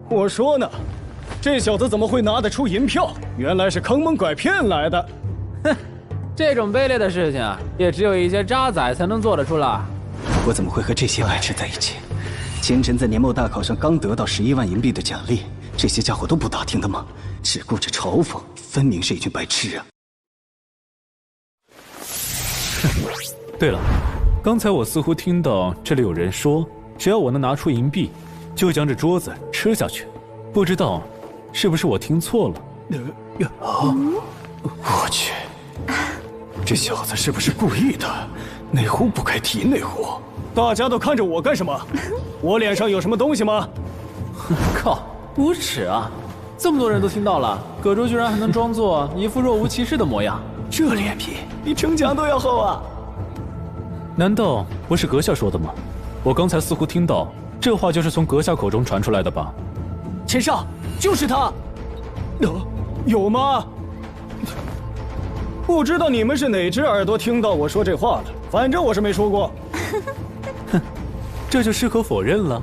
我说呢，这小子怎么会拿得出银票？原来是坑蒙拐骗来的。哼！这种卑劣的事情，也只有一些渣仔才能做得出来。我怎么会和这些白痴在一起？秦晨在年末大考上刚得到11万银币的奖励，这些家伙都不打听的吗？只顾着嘲讽，分明是一群白痴啊！对了，刚才我似乎听到这里有人说，只要我能拿出银币，就将这桌子吃下去。不知道是不是我听错了？我去，这小子是不是故意的？内壶不开提内壶。大家都看着我干什么？我脸上有什么东西吗？靠，无耻啊！这么多人都听到了，葛州居然还能装作一副若无其事的模样，这脸皮比城墙都要厚啊！难道不是阁下说的吗？我刚才似乎听到这话就是从阁下口中传出来的吧？陈少，就是他。有吗？不知道你们是哪只耳朵听到我说这话了，反正我是没说过。哼，这就适可否认了。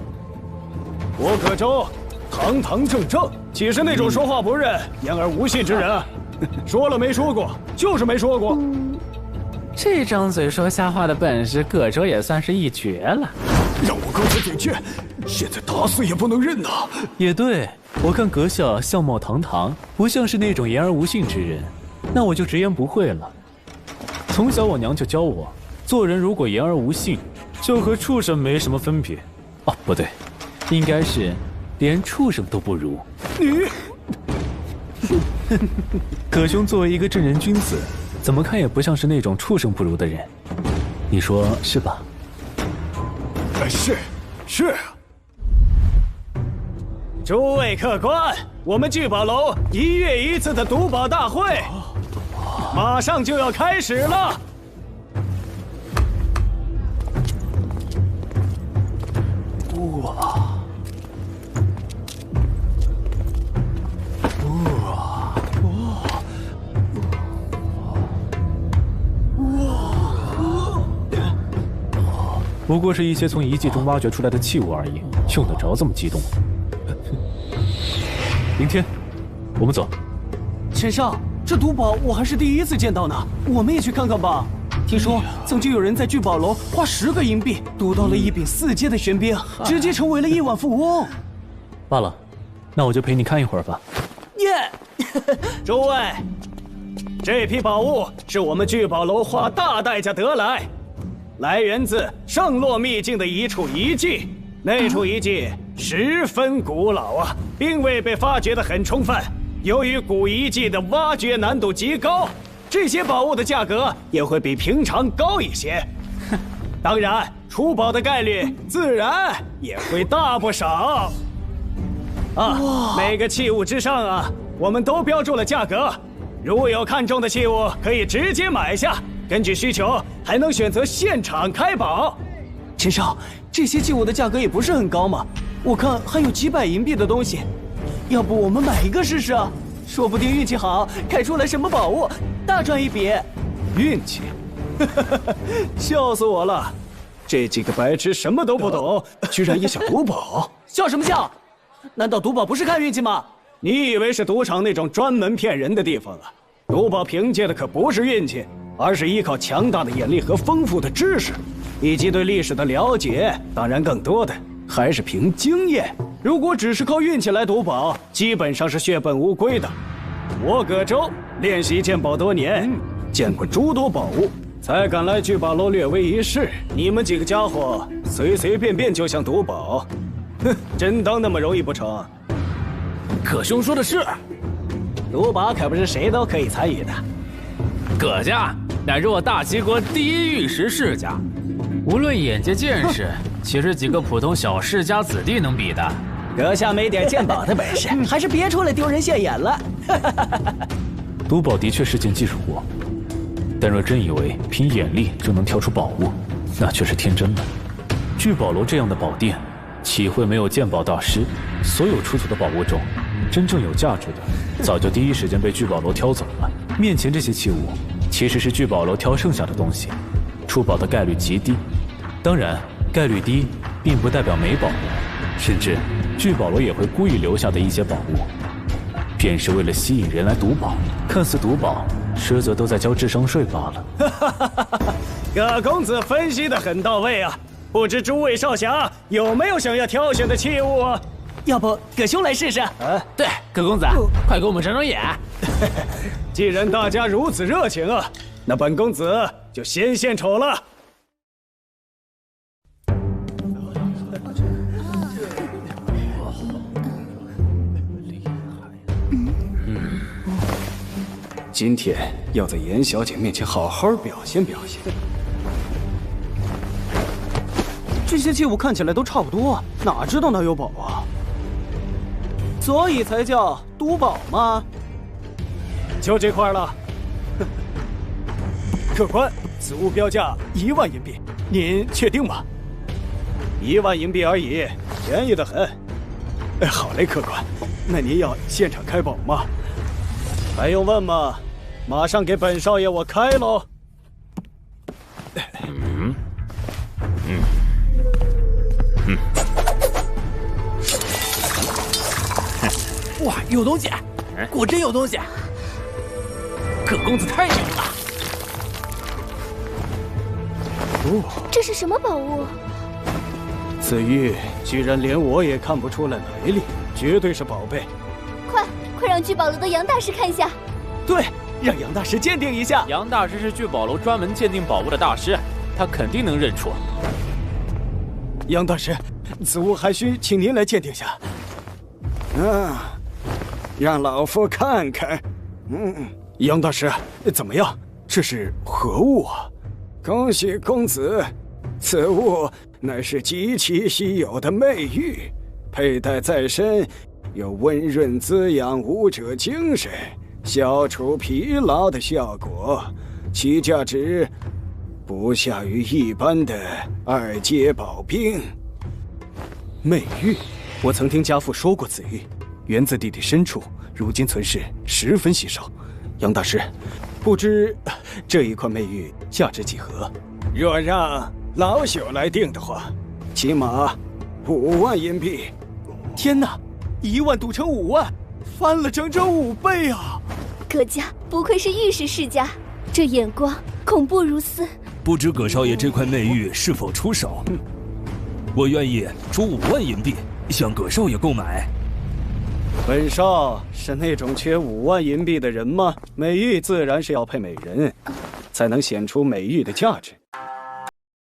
我葛州堂堂正正，岂是那种说话不认、言而无信之人？说了没说过，就是没说过。这张嘴说瞎话的本事，葛州也算是一绝了。让我刚才顶剑，现在打死也不能认呐。也对，我看阁下相貌堂堂，不像是那种言而无信之人，那我就直言不讳了。从小我娘就教我，做人如果言而无信，就和畜生没什么分别。哦，不对，应该是连畜生都不如。你，葛兄作为一个正人君子，怎么看也不像是那种畜生不如的人，你说是吧？是。诸位客官，我们聚宝楼1月1次的赌宝大会，马上就要开始了。不过是一些从遗迹中挖掘出来的器物而已，用得着这么激动？明天，我们走。陈少，这赌宝我还是第一次见到呢，我们也去看看吧。听说曾经有人在聚宝楼花10个银币赌到了1柄4阶的玄兵，直接成为了亿万富翁。罢了，那我就陪你看一会儿吧。耶！诸位，这批宝物是我们聚宝楼花大代价得来。来源自圣洛秘境的一处遗迹，那处遗迹十分古老啊，并未被发掘得很充分。由于古遗迹的挖掘难度极高，这些宝物的价格也会比平常高一些。当然，出宝的概率自然也会大不少。每个器物之上啊，我们都标注了价格，如有看中的器物，可以直接买下。根据需求，还能选择现场开宝。陈少，这些器物的价格也不是很高嘛，我看还有几百银币的东西，要不我们买一个试试啊？说不定运气好，开出来什么宝物，大赚一笔。运气？笑死我了！这几个白痴什么都不懂，居然也想赌宝？笑什么笑？难道赌宝不是看运气吗？你以为是赌场那种专门骗人的地方啊？赌宝凭借的可不是运气，而是依靠强大的眼力和丰富的知识，以及对历史的了解。当然，更多的还是凭经验。如果只是靠运气来赌宝，基本上是血本无归的。我葛州练习鉴宝多年，见过诸多宝物，才敢来聚宝楼略微一试。你们几个家伙随随便便就想赌宝，哼，真当那么容易不成？葛兄说的是，赌宝可不是谁都可以参与的。葛家乃是我大齐国第一玉石世家，无论眼界见识，岂是几个普通小世家子弟能比的？阁下没点鉴宝的本事，还是别出来丢人现眼了。赌宝的确是件技术活，但若真以为凭眼力就能挑出宝物，那却是天真了。聚宝楼这样的宝殿，岂会没有鉴宝大师？所有出土的宝物中，真正有价值的，早就第一时间被聚宝楼挑走了。面前这些器物，其实是聚宝楼挑剩下的东西，出宝的概率极低。当然，概率低并不代表没宝物，甚至聚宝楼也会故意留下的一些宝物，便是为了吸引人来赌宝。看似赌宝，实则都在交智商税罢了。葛公子分析得很到位啊！不知诸位少侠有没有想要挑选的器物啊？要不葛兄来试试？对，葛公子，快给我们长长眼。既然大家如此热情啊，那本公子就先献丑了。今天要在严小姐面前好好表现表现。这些器物看起来都差不多，哪知道哪有宝啊？所以才叫赌宝吗？就这块了。客官，此物标价1万银币，您确定吗？1万银币而已，便宜得很。好嘞，客官，那您要现场开宝吗？还用问吗？马上给本少爷我开喽！哇，有东西！果真有东西！葛公子太牛了！这是什么宝物？此玉居然连我也看不出来来历，绝对是宝贝。快让聚宝楼的杨大师看一下。对，让杨大师鉴定一下。杨大师是聚宝楼专门鉴定宝物的大师，他肯定能认出。杨大师，此物还需请您来鉴定下。让老夫看看。杨大师，怎么样？这是何物啊？恭喜公子，此物乃是极其稀有的媚玉，佩戴在身，有温润滋养武者精神、消除疲劳的效果，其价值不下于一般的2阶宝兵。媚玉，我曾听家父说过此玉，源自地底深处，如今存世，十分稀少。杨大师，不知这一块媚玉价值几何？若让老朽来定的话，起码5万银币。天哪，1万赌成5万，翻了整整5倍啊！葛家不愧是玉石世家，这眼光恐怖如斯。不知葛少爷这块媚玉是否出手？我愿意出5万银币向葛少爷购买。本少是那种缺5万银币的人吗？美玉自然是要配美人，才能显出美玉的价值。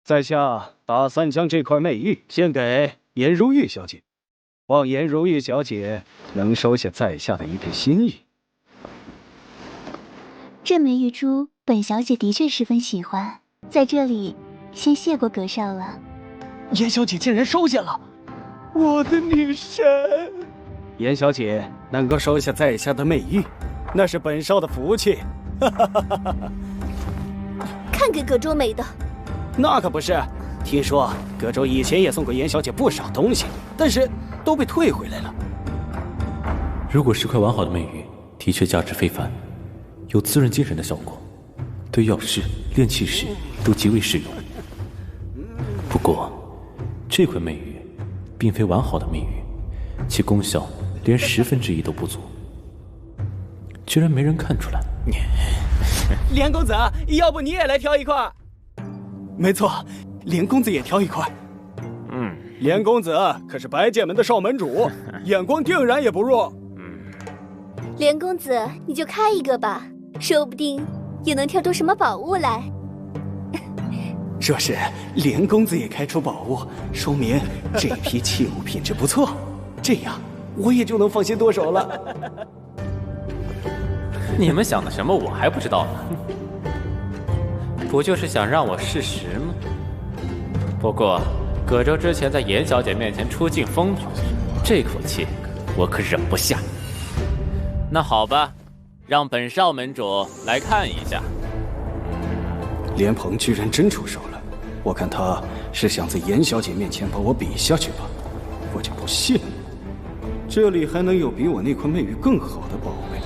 在下打算将这块媚玉献给颜如玉小姐，望颜如玉小姐能收下在下的一片心意。这枚玉珠，本小姐的确十分喜欢，在这里先谢过葛少了。颜小姐竟然收下了，我的女神！颜小姐能够收下在下的媚玉，那是本少的福气。看给葛州美的。那可不是，听说葛州以前也送过颜小姐不少东西，但是都被退回来了。如果是块完好的媚玉，的确价值非凡，有滋润精神的效果，对药师、炼器时都极为适用。不过，这块媚玉并非完好的媚玉，其功效连1/10都不足，居然没人看出来。连公子，要不你也来挑一块？没错，连公子也挑一块。连公子可是白剑门的少门主，眼光定然也不弱。连公子，你就开一个吧，说不定也能挑出什么宝物来。若是连公子也开出宝物，说明这批器物品质不错，这样我也就能放心剁手了。你们想的什么，我还不知道呢。不就是想让我试食吗？不过，葛州之前在颜小姐面前出尽风头，这口气我可忍不下。那好吧，让本少门主来看一下。莲蓬居然真出手了，我看他是想在颜小姐面前把我比下去吧，我就不信了。这里还能有比我那块媚玉更好的宝贝？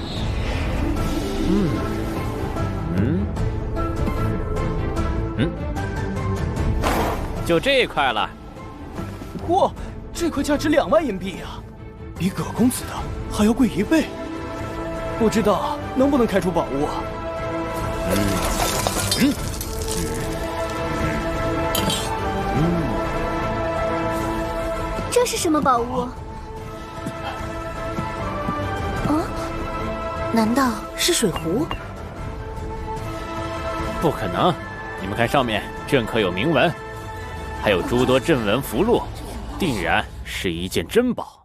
就这块了。哇，这块价值2万银币啊，比葛公子的还要贵1倍。不知道能不能开出宝物啊？这是什么宝物？难道是水壶？不可能！你们看上面正刻有铭文，还有诸多阵纹符箓，定然是一件珍宝。